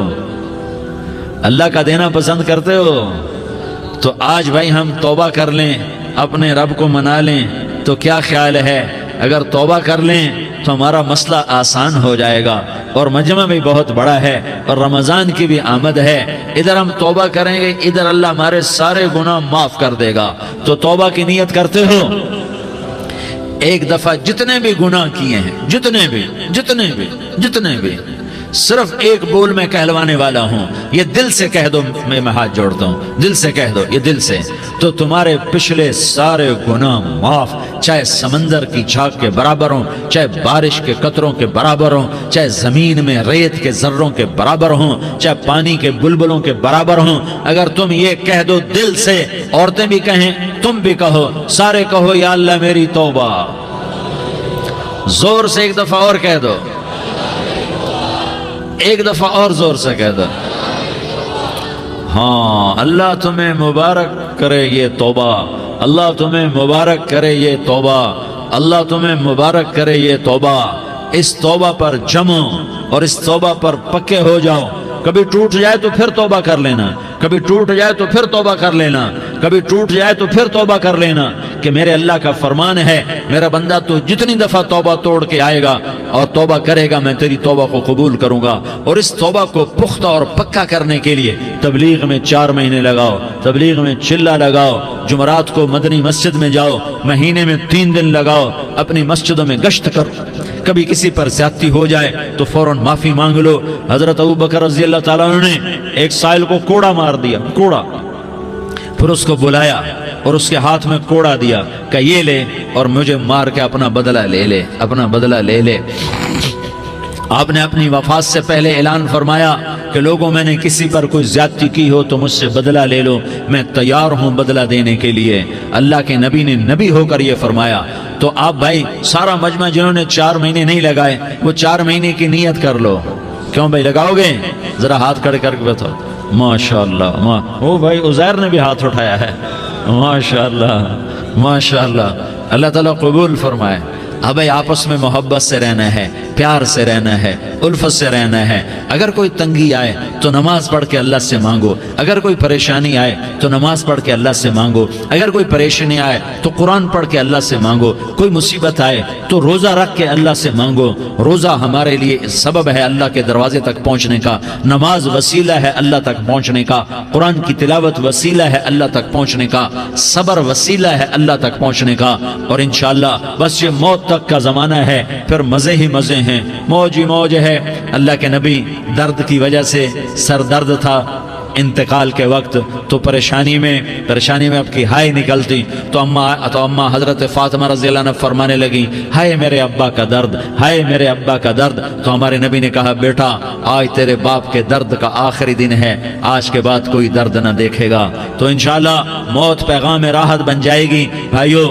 اللہ کا دینا پسند کرتے ہو؟ تو آج بھائی ہم توبہ کر لیں، اپنے رب کو منا لیں، تو کیا خیال ہے اگر توبہ کر لیں تو ہمارا مسئلہ آسان ہو جائے گا، اور مجمع بھی بہت بڑا ہے اور رمضان کی بھی آمد ہے، ادھر ہم توبہ کریں گے، ادھر اللہ ہمارے سارے گناہ معاف کر دے گا۔ تو توبہ کی نیت کرتے ہو؟ ایک دفعہ جتنے بھی گناہ کیے ہیں، جتنے بھی صرف ایک بول میں کہلوانے والا ہوں، یہ دل سے کہہ دو، میں ہاتھ جوڑتا ہوں، دل سے کہہ دو، یہ دل سے، تو تمہارے پچھلے سارے گناہ معاف، چاہے سمندر کی جھاگ کے برابر ہوں، چاہے بارش کے قطروں کے برابر ہوں، چاہے زمین میں ریت کے ذروں کے برابر ہوں، چاہے پانی کے بلبلوں کے برابر ہوں۔ اگر تم یہ کہہ دو دل سے، عورتیں بھی کہیں، تم بھی کہو، سارے کہو، یا اللہ میری توبہ۔ زور سے ایک دفعہ اور کہہ دو، ایک دفعہ اور زور سے کہہ دو۔ ہاں، اللہ تمہیں مبارک کرے یہ توبہ، اللہ تمہیں مبارک کرے یہ توبہ، اللہ تمہیں مبارک کرے یہ توبہ۔ اس توبہ پر جمو اور اس توبہ پر پکے ہو جاؤ۔ کبھی ٹوٹ جائے تو پھر توبہ کر لینا، کبھی ٹوٹ جائے تو پھر توبہ کر لینا، کبھی ٹوٹ جائے تو پھر توبہ کر لینا، کہ میرے اللہ کا فرمان ہے، میرا بندہ تو جتنی دفعہ توبہ توڑ کے آئے گا اور توبہ کرے گا، میں تیری توبہ کو قبول کروں گا۔ اور اس توبہ کو پختہ اور پکا کرنے کے لیے تبلیغ میں 4 مہینے لگاؤ، تبلیغ میں چلہ لگاؤ، جمعرات کو مدنی مسجد میں جاؤ، مہینے میں 3 دن لگاؤ، اپنی مسجدوں میں گشت کرو۔ کبھی کسی پر زیادتی ہو جائے تو فوراً معافی مانگ لو۔ حضرت ابوبکر رضی اللہ تعالیٰ عنہ نے ایک سائل کو کوڑا مار دیا، کوڑا، پھر اس کو بلایا اور اس کے ہاتھ میں کوڑا دیا کہ یہ لے اور مجھے مار کے اپنا بدلہ لے لے، اپنا بدلہ لے لے۔ آپ نے اپنی وفات سے پہلے اعلان فرمایا کہ لوگوں، میں نے کسی پر کوئی زیادتی کی ہو تو مجھ سے بدلہ لے لو، میں تیار ہوں بدلہ دینے کے لیے۔ اللہ کے نبی نے نبی ہو کر یہ فرمایا۔ تو آپ بھائی سارا مجمع جنہوں نے 4 مہینے نہیں لگائے، وہ 4 مہینے کی نیت کر لو۔ کیوں بھائی لگاؤ گے؟ ذرا ہاتھ کھڑے کر کے بتاؤ۔ ماشاءاللہ، وہ بھائی عزیر نے بھی ہاتھ اٹھایا ہے، ماشاءاللہ ماشاءاللہ، اللہ تعالیٰ قبول فرمائے۔ اب بھائی آپس میں محبت سے رہنا ہے، پیار سے رہنا ہے، الفت سے رہنا ہے۔ اگر کوئی تنگی آئے تو نماز پڑھ کے اللہ سے مانگو، اگر کوئی پریشانی آئے تو نماز پڑھ کے اللہ سے مانگو، اگر کوئی پریشانی آئے تو قرآن پڑھ کے اللہ سے مانگو، کوئی مصیبت آئے تو روزہ رکھ کے اللہ سے مانگو۔ روزہ ہمارے لیے سبب ہے اللہ کے دروازے تک پہنچنے کا، نماز وسیلہ ہے اللہ تک پہنچنے کا، قرآن کی تلاوت وسیلہ ہے اللہ تک پہنچنے کا، صبر وسیلہ ہے اللہ تک پہنچنے کا۔ اور انشاءاللہ بس یہ موت تک کا زمانہ ہے، پھر مزے ہی مزے ہیں، موج ہی موج ہے۔ اللہ کے نبی درد کی وجہ سے سر درد تھا انتقال کے وقت، تو پریشانی میں اب کی ہائے نکلتی، تو اماں حضرت فاطمہ رضی اللہ عنہ فرمانے لگی، ہائے میرے ابا کا درد، ہائے میرے ابا کا درد۔ تو ہمارے نبی نے کہا، بیٹا آج تیرے باپ کے درد کا آخری دن ہے، آج کے بعد کوئی درد نہ دیکھے گا۔ تو انشاءاللہ موت پیغام راحت بن جائے گی۔ بھائیو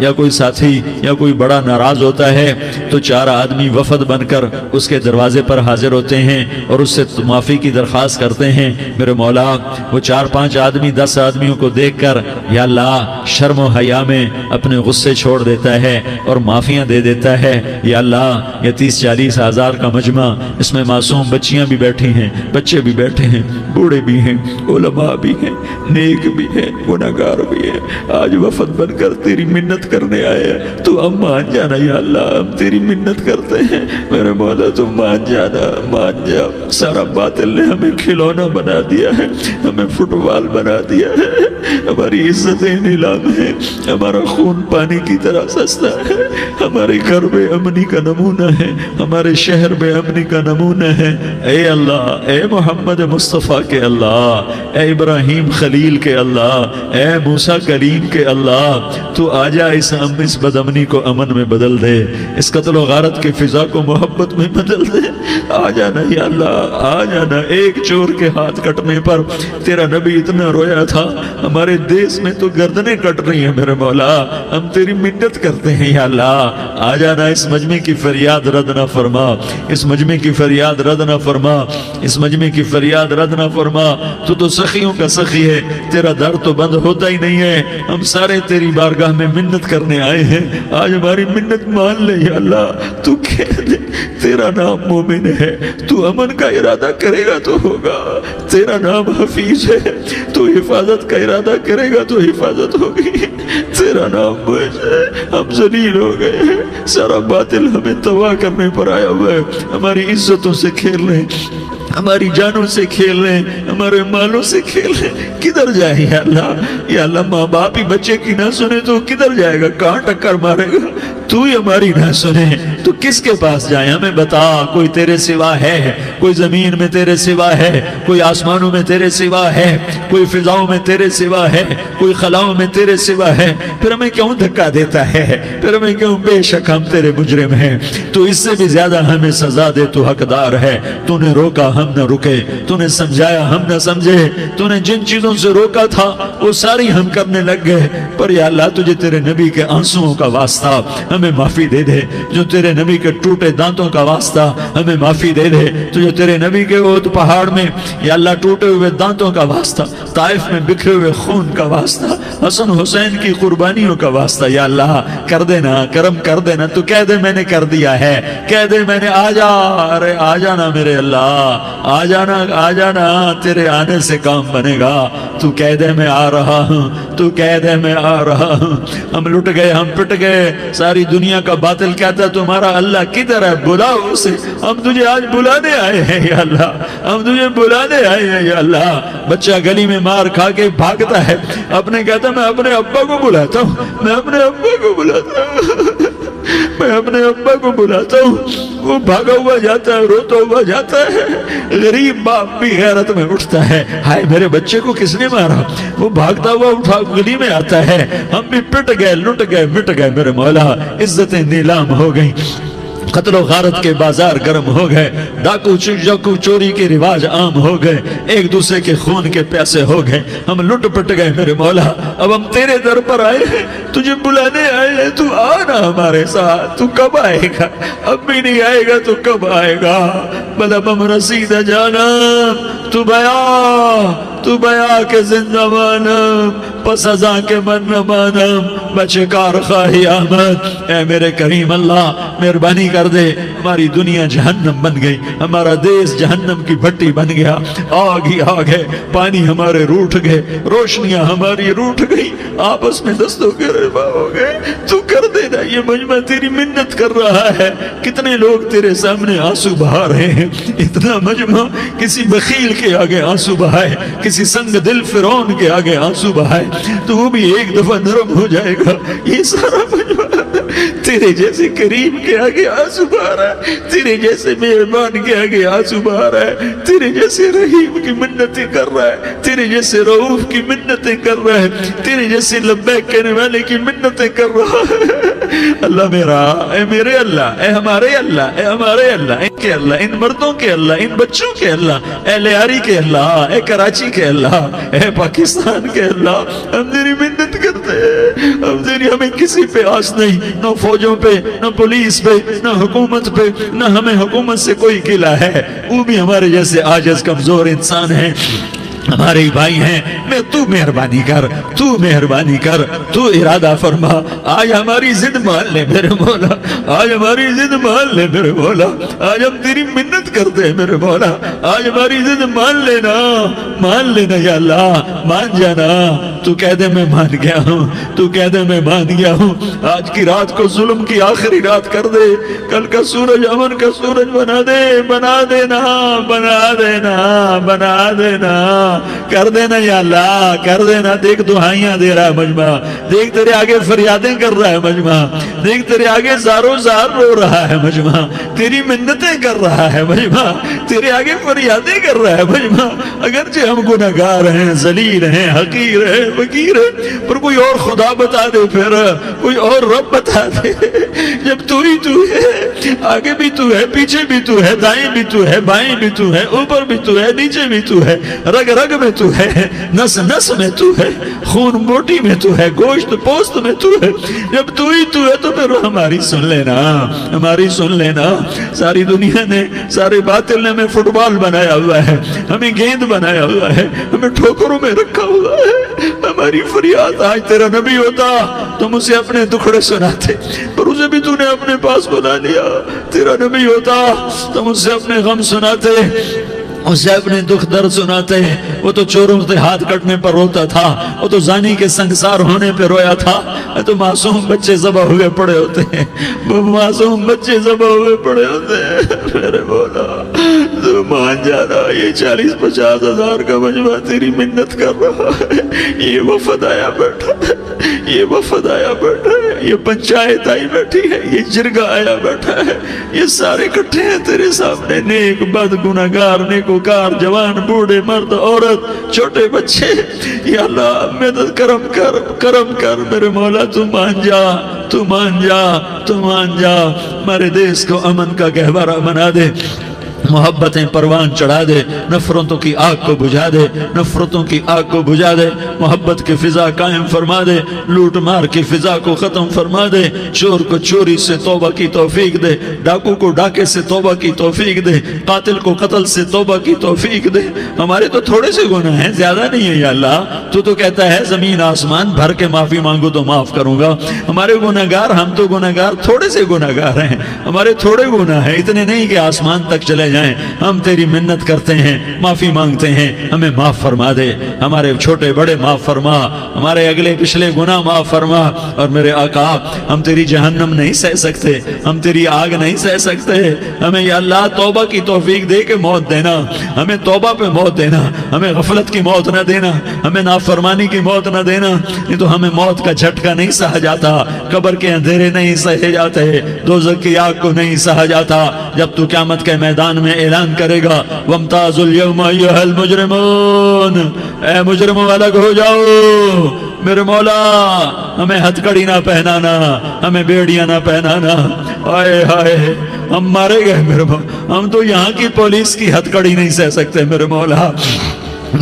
یا کوئی ساتھی یا کوئی بڑا ناراض ہوتا ہے تو 4 آدمی وفد بن کر اس کے دروازے پر حاضر ہوتے ہیں اور اس سے معافی کی درخواست کرتے ہیں۔ میرے مولا وہ 4-5 آدمی 10 آدمیوں کو دیکھ کر یا اللہ شرم و حیا میں اپنے غصے چھوڑ دیتا ہے اور معافیاں دے دیتا ہے۔ یا اللہ یہ 30-40 ہزار کا مجمع، اس میں معصوم بچیاں بھی بیٹھی ہیں، بچے بھی بیٹھے ہیں، بوڑھے بھی ہیں، علماء بھی ہیں، نیک بھی ہیں، گناہگار بھی ہیں، آج وفد بن کر تیری منت کرنے آئے ہیں، تو ہم مان جانا یا اللہ، ہم تیری منت کرتے ہیں میرے مولا، تو مان جانا، مان جا۔ سارا باطل نے ہمیں کھلونا بنا دیا ہے، ہمیں فٹ بال بنا دیا ہے، ہماری عزتیں نیلام ہے، ہمارا خون پانی کی طرح سستا ہے، ہمارے گھر بے امنی کا نمونہ ہے، ہمارے شہر بے امنی کا نمونہ ہے۔ اے اللہ، اے محمد مصطفیٰ کے اللہ، اے ابراہیم خلیل کے اللہ، اے موسیٰ کلیم کے اللہ، تو آجا اس بد امنی کو امن میں بدل دے، اس قتل و غارت کی فضا کو محبت میں بدل دے۔ آ جانا یا اللہ، آ جانا۔ ایک چور کے ہاتھ کٹنے پر تیرا نبی اتنا رویا تھا، ہمارے دیس میں تو گردنیں کٹ رہی ہیں میرے مولا، ہم تیری منت کرتے ہیں یا اللہ، آ جانا۔ اس مجمع کی فریاد رد نہ فرما، اس مجمع کی فریاد رد نہ فرما، اس مجمع کی فریاد رد نہ فرما۔ تو سخیوں کا سخی ہے، تیرا در تو بند ہوتا ہی نہیں ہے، ہم سارے تیری بارگاہ میں منت کرنے آئے ہیں، آج ہماری منت مان لے یا اللہ۔ تو کہہ دے تیرا نام مومن ہے، تو امن کا ارادہ کرے گا تو ہوگا، تیرا نام حفیظ ہے، تو حفاظت کا ارادہ کرے گا تو حفاظت ہوگی، تیرا نام موج ہے، ہم ذلیل ہو گئے ہیں، سارا باطل ہمیں تباہ کرنے پر آیا ہوا ہے، ہماری عزتوں سے کھیل رہے ہیں، ہماری جانوں سے کھیل رہے ہیں، ہمارے مالوں سے کھیل رہے ہیں، کدھر جائے یا اللہ؟ یا اللہ ماں باپ ہی بچے کی نہ سنے تو کدھر جائے گا، کہاں ٹکر مارے گا؟ تو ہی ہماری نہ سنے تو کس کے پاس جائیں؟ ہمیں بتا، کوئی تیرے سوا ہے؟ کوئی زمین میں تیرے سوا ہے؟ کوئی آسمانوں میں تیرے سوا ہے؟ کوئی فضاؤں میں تیرے سوا ہے؟ کوئی خلاؤں میں تیرے سوا ہے؟ پھر ہمیں کیوں دھکا دیتا ہے؟ پھر ہمیں کیوں؟ بے شک ہم تیرے مجرم ہیں، تو اس سے بھی زیادہ ہمیں سزا دے، تو حقدار ہے۔ تو نے روکا ہم نہ رکے، تو نے سمجھایا ہم نہ سمجھے، تو نے جن چیزوں سے روکا تھا وہ ساری ہم کرنے لگ گئے، پر یا اللہ تجھے تیرے نبی کے آنسوؤں کا واسطہ ہمیں معافی دے دے، جو تیرے نبی کے ٹوٹے دانتوں کا واسطہ ہمیں معافی دے دے، تجھے تیرے نبی کے وہ پہاڑ میں یا اللہ ٹوٹے ہوئے دانتوں کا واسطہ، طائف میں بکھرے ہوئے خون کا واسطہ، حسن حسین کی قربانیوں کا واسطہ یا اللہ کر دینا، کرم کر دینا۔ تو کہہ دے میں نے کر دیا ہے، کہہ دے میں نے، آ جا، ارے آ جانا میرے اللہ، آ جانا، آ جانا، تیرے آنے سے کام بنے گا۔ تو کہہ دے میں آ رہا ہوں، تو کہہ دے میں آ رہا ہوں۔ ہم لٹ گئے، ہم پٹ گئے، ساری دنیا کا باطل کہتا ہے تمہارا اللہ کدھر ہے، بلاؤ اسے، ہم تجھے آج بلانے آئے ہیں یا اللہ، ہم تجھے بلانے آئے ہیں یا اللہ۔ بچہ گلی میں مار کھا کے بھاگتا ہے، اپنے کہتا میں اپنے ابا کو بلاتا ہوں، میں اپنے ابا کو بلاتا ہوں، میں اپنے ابا کو بلاتا ہوں، وہ بھاگا ہوا جاتا ہے، روتا ہوا جاتا ہے۔ غریب باپ بھی غیرت میں اٹھتا ہے، ہائے میرے بچے کو کس نے مارا، وہ بھاگتا ہوا اٹھا گلی میں آتا ہے۔ ہم بھی پٹ گئے، لٹ گئے، مٹ گئے میرے مولا، عزتیں نیلام ہو گئیں، قتل و غارت کے بازار گرم ہو گئے، ڈاکو چوری کے رواج عام ہو گئے، ایک دوسرے کے خون کے پیاسے ہو گئے، ہم لٹ پٹ گئے میرے مولا۔ اب ہم تیرے در پر آئے ہیں، تجھے بلانے آئے ہیں، تو آنا ہمارے ساتھ۔ تو کب آئے گا؟ اب بھی نہیں آئے گا تو کب آئے گا؟ بلبم رسید جانم تو بیا کے زندہ مانم، پس ازاں کے من نہ مانم، بچکار خواہی آمد۔ اے میرے کریم اللہ مہربانی کر دے، ہماری دنیا جہنم بن گئی، ہمارا دیس جہنم کی بھٹی بن گیا، آگ ہی آگ ہے، پانی ہمارے روٹھ گئے، روشنیاں ہماری روٹھ گئی، آپس میں دستوں کے ربا ہو گئے۔ تو کر دینا، یہ مجمع تیری منت کر رہا ہے، کتنے لوگ تیرے سامنے آنسو بہا رہے ہیں، اتنا مجمع کسی بخیل کے آگے آنسو بہائے، کسی سنگ دل فرعون کے آگے آنسو بہائے تو وہ بھی ایک دفعہ نرم ہو جائے گا۔ یہ سارا مجمع تیرے جیسے کریم کے آگے آنسو بہا رہا ہے، تیرے جیسے مہربان کے آگے آنسو بہا رہا ہے، تیرے جیسے رحیم کی منتیں کر رہا ہے، تیرے جیسے رؤوف کی منتیں کر رہا ہے، تیرے جیسے لبیک کہنے والے کی منتیں کر رہا ہے۔ اللہ میرا، اے میرے اللہ، اے ہمارے اللہ، اے ہمارے اللہ، ان کے اللہ، ان مردوں کے اللہ، ان بچوں کے اللہ، اے لیاری کے اللہ، اے کراچی کے اللہ، اے پاکستان کے اللہ، ہم تیری منت کرتے کرتے اب تیری ہمیں کسی پہ آس نہیں، نہ فوجوں پہ، نہ پولیس پہ، نہ حکومت پہ، نہ ہمیں حکومت سے کوئی قلع ہے، وہ بھی ہمارے جیسے عاجز کمزور انسان ہیں، ہمارے بھائی ہیں، میں تو مہربانی کر، تو مہربانی کر، تو ارادہ فرما، آج ہماری ضد مان لے میرے مولا، آج ہماری ضد مان لے میرے مولا، آج ہم تیری منت کرتے ہیں میرے مولا، آج ہماری ضد مان لینا یا اللہ، مان جانا، تو کہہ دے میں مان گیا ہوں، تو کہہ دے میں مان گیا ہوں، آج کی رات کو ظلم کی آخری رات کر دے، کل کا سورج امن کا سورج بنا دینا کر دینا یا اللہ، کر دینا۔ دیکھ دعائیاں دے رہا ہے مجمع، دیکھ تیرے آگے فریادیں کر رہا ہے مجمع، دیکھ تیرے آگے زارو زار رو رہا ہے مجمع، تیری منتیں کر رہا ہے مجمع، تیرے آگے فریادیں کر رہا ہے مجمع، اگرچہ ہم گناہگار ہیں، ذلیل ہیں، حقیر ہیں، فقیر ہیں، پر کوئی اور خدا بتا دے، پھر کوئی اور رب بتا دے، جب تو ہی تو ہے، آگے بھی تو ہے، پیچھے بھی تو ہے، دائیں بھی تو ہے، بائیں بھی تو ہے، اوپر بھی تو ہے، نیچے بھی تو ہے، رگ رگ میں تو ہے، نس نس میں تو ہے، خون بوٹی میں تو ہے، گوشت پوست میں تو ہے، جب تو ہی تو ہے تو پھر ہماری سن لینا، ہماری سن لینا۔ ساری دنیا نے، سارے باطل نے ہمیں فٹ بال بنایا ہوا ہے، ہمیں گیند بنایا ہوا ہے، ہمیں ٹھوکروں میں رکھا ہوا ہے، ہماری فریاد، آج تیرا نبی ہوتا تم اسے اپنے دکھڑے سناتے، پر اسے بھی تو نے اپنے پاس بنا لیا، تیرا نبی ہوتا تم اسے اپنے غم سناتے، اسے اپنے دکھ درد سناتے، وہ تو چوروں سے ہاتھ کٹنے پر روتا تھا، وہ تو زانی کے سنگسار ہونے پہ رویا تھا، تو معصوم بچے ذبح ہوئے پڑے ہوتے ہیں، وہ معصوم بچے ذبح ہوئے پڑے ہوتے ہیں، میرے مولا تو مان جانا، یہ 40-50 ہزار کا مجمع تیری منت کر رہا ہے، یہ وفد آیا بیٹھا ہے، یہ وفد آیا بیٹھا ہے، یہ پنچایت آئی بیٹھی ہے، یہ جرگہ آیا بیٹھا ہے، یہ سارے اکٹھے ہیں تیرے سامنے، نیک بد گناہگار نیکوکار، جوان بوڑھے مرد عورت چھوٹے بچے، یا اللہ مدد کرم کر میرے مولا، تو مان جا، تو مان جا، تو مان جا، ہمارے دیس کو امن کا گہوارہ بنا دے، محبتیں پروان چڑھا دے، نفرتوں کی آگ کو بجھا دے، نفرتوں کی آگ کو بجھا دے، محبت کی فضا قائم فرما دے، لوٹ مار کی فضا کو ختم فرما دے، چور کو چوری سے توبہ کی توفیق دے، ڈاکو کو ڈاکے سے توبہ کی توفیق دے، قاتل کو قتل سے توبہ کی توفیق دے۔ ہمارے تو تھوڑے سے گناہ ہیں، زیادہ نہیں ہے یا اللہ، تو کہتا ہے زمین آسمان بھر کے معافی مانگو تو معاف کروں گا۔ ہمارے گناہگار، ہم تو گناہگار تھوڑے سے گناہگار ہیں، ہمارے تھوڑے گناہ ہیں، اتنے نہیں کہ آسمان تک چلے جائیں، ہم تیری منت کرتے ہیں، معافی مانگتے ہیں، ہمیں معاف فرما دے، ہمارے چھوٹے بڑے معاف فرما، ہمارے اگلے پچھلے گناہ معاف فرما، اور میرے آقا ہم تیری جہنم نہیں سہ سکتے، ہم تیری آگ نہیں سہ سکتے، ہمیں یا اللہ توبہ کی توفیق دے کے موت دینا، ہمیں توبہ پہ موت دینا، ہمیں غفلت کی موت نہ دینا، ہمیں نافرمانی کی موت نہ دینا، نہیں تو ہمیں موت کا جھٹکا نہیں سہا جاتا، قبر کے اندھیرے نہیں سہے جاتے، دوزخ کی آگ کو نہیں سہا جاتا، جب تو قیامت کے میدان میں اعلان کرے گا وَامْتَازُوا الْيَوْمَ أَيُّهَا الْمُجْرِمُونَ، اے مجرموں الگ ہو جاؤ، میرے مولا ہمیں ہتھ کڑی نہ پہنانا، ہمیں بیڑیاں نہ پہنانا، آئے ہائے ہم مارے گئے میرے مولا، ہم تو یہاں کی پولیس کی ہتھ کڑی نہیں سہ سکتے میرے مولا،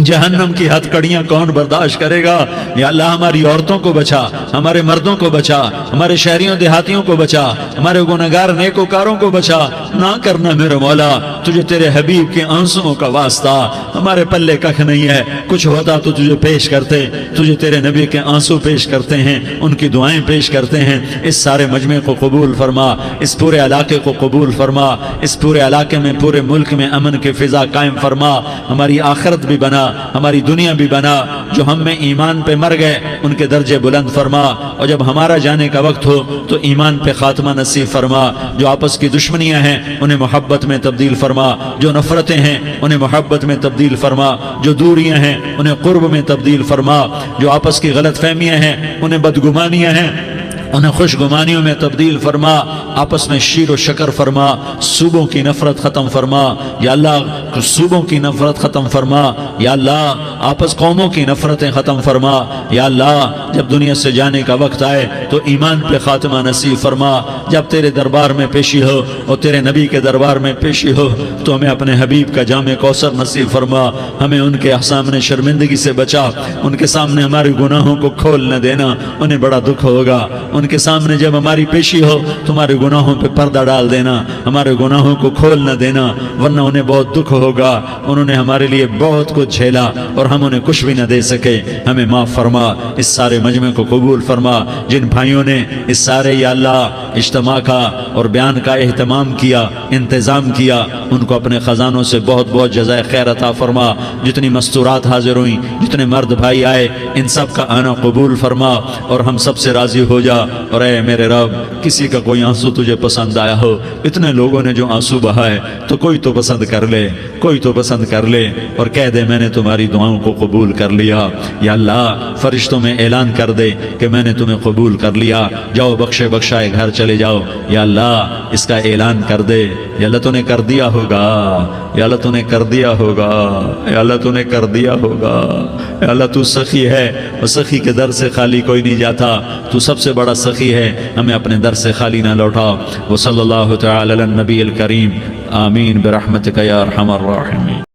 جہنم کی ہتھ کڑیاں کون برداشت کرے گا؟ یا اللہ ہماری عورتوں کو بچا، ہمارے مردوں کو بچا، ہمارے شہریوں دیہاتیوں کو بچا، ہمارے گناہگار نیکوکاروں کو بچا، نہ کرنا میرے مولا، تجھے تیرے حبیب کے آنسوؤں کا واسطہ، ہمارے پلے ککھ نہیں ہے، کچھ ہوتا تو تجھے پیش کرتے، تجھے تیرے نبی کے آنسو پیش کرتے ہیں، ان کی دعائیں پیش کرتے ہیں، اس سارے مجمع کو قبول فرما، اس پورے علاقے کو قبول فرما، اس پورے علاقے میں پورے ملک میں امن کی فضا قائم فرما، ہماری آخرت بھی بنا، ہماری دنیا بھی بنا، جو ہم میں ایمان پہ مر گئے ان کے درجے بلند فرما، اور جب ہمارا جانے کا وقت ہو تو ایمان پہ خاتمہ نصیب فرما، جو آپس کی دشمنیاں ہیں انہیں محبت میں تبدیل فرما، جو نفرتیں ہیں انہیں محبت میں تبدیل فرما، جو دوریاں ہیں انہیں قرب میں تبدیل فرما، جو آپس کی غلط فہمیاں ہیں انہیں بدگمانیاں ہیں انہیں خوش گمانیوں میں تبدیل فرما، آپس میں شیر و شکر فرما، صوبوں کی نفرت ختم فرما، یا اللہ صوبوں کی نفرت ختم فرما، یا اللہ آپس قوموں کی نفرتیں ختم فرما، یا اللہ جب دنیا سے جانے کا وقت آئے تو ایمان پہ خاتمہ نصیب فرما، جب تیرے دربار میں پیشی ہو اور تیرے نبی کے دربار میں پیشی ہو تو ہمیں اپنے حبیب کا جام کوثر نصیب فرما، ہمیں ان کے سامنے شرمندگی سے بچا، ان کے سامنے ہمارے گناہوں کو کھول نہ دینا، انہیں بڑا دکھ ہوگا، ان کے سامنے جب ہماری پیشی ہو تمہارے گناہوں پہ پردہ ڈال دینا، ہمارے گناہوں کو کھول نہ دینا، ورنہ انہیں بہت دکھ ہوگا، انہوں نے ہمارے لیے بہت کچھ جھیلا اور ہم انہیں کچھ بھی نہ دے سکے، ہمیں معاف فرما، اس سارے مجمع کو قبول فرما، جن بھائیوں نے اس سارے یا اللہ اجتماع کا اور بیان کا اہتمام کیا، انتظام کیا، ان کو اپنے خزانوں سے بہت بہت جزائے خیر عطا فرما، جتنی مستورات حاضر ہوئیں، جتنے مرد بھائی آئے، ان سب کا آنا قبول فرما اور ہم سب سے راضی ہو جا، اور اے میرے رب کسی کا کوئی آنسو تجھے پسند آیا ہو، اتنے لوگوں نے جو آنسو بہائے تو کوئی تو پسند کر لے، کوئی تو پسند کر لے اور کہہ دے میں نے تمہاری دعاؤں کو قبول کر لیا، یا اللہ فرشتوں میں اعلان کر دے کہ میں نے تمہیں قبول کر لیا، جاؤ بخشے بخشائے گھر چلے جاؤ، یا اللہ اس کا اعلان کر دے، یا اللہ تو نے کر دیا ہوگا، یا اللہ تو نے کر دیا ہوگا، یا اللہ تو نے کر دیا ہوگا، یا اللہ تو سخی ہے اور سخی کے در سے خالی کوئی نہیں جاتا، تو سب سے بڑا سخی ہے، ہمیں اپنے در سے خالی نہ لوٹا، وصلی اللہ تعالی علی النبی الکریم، آمین برحمتک یا ارحم الراحمین۔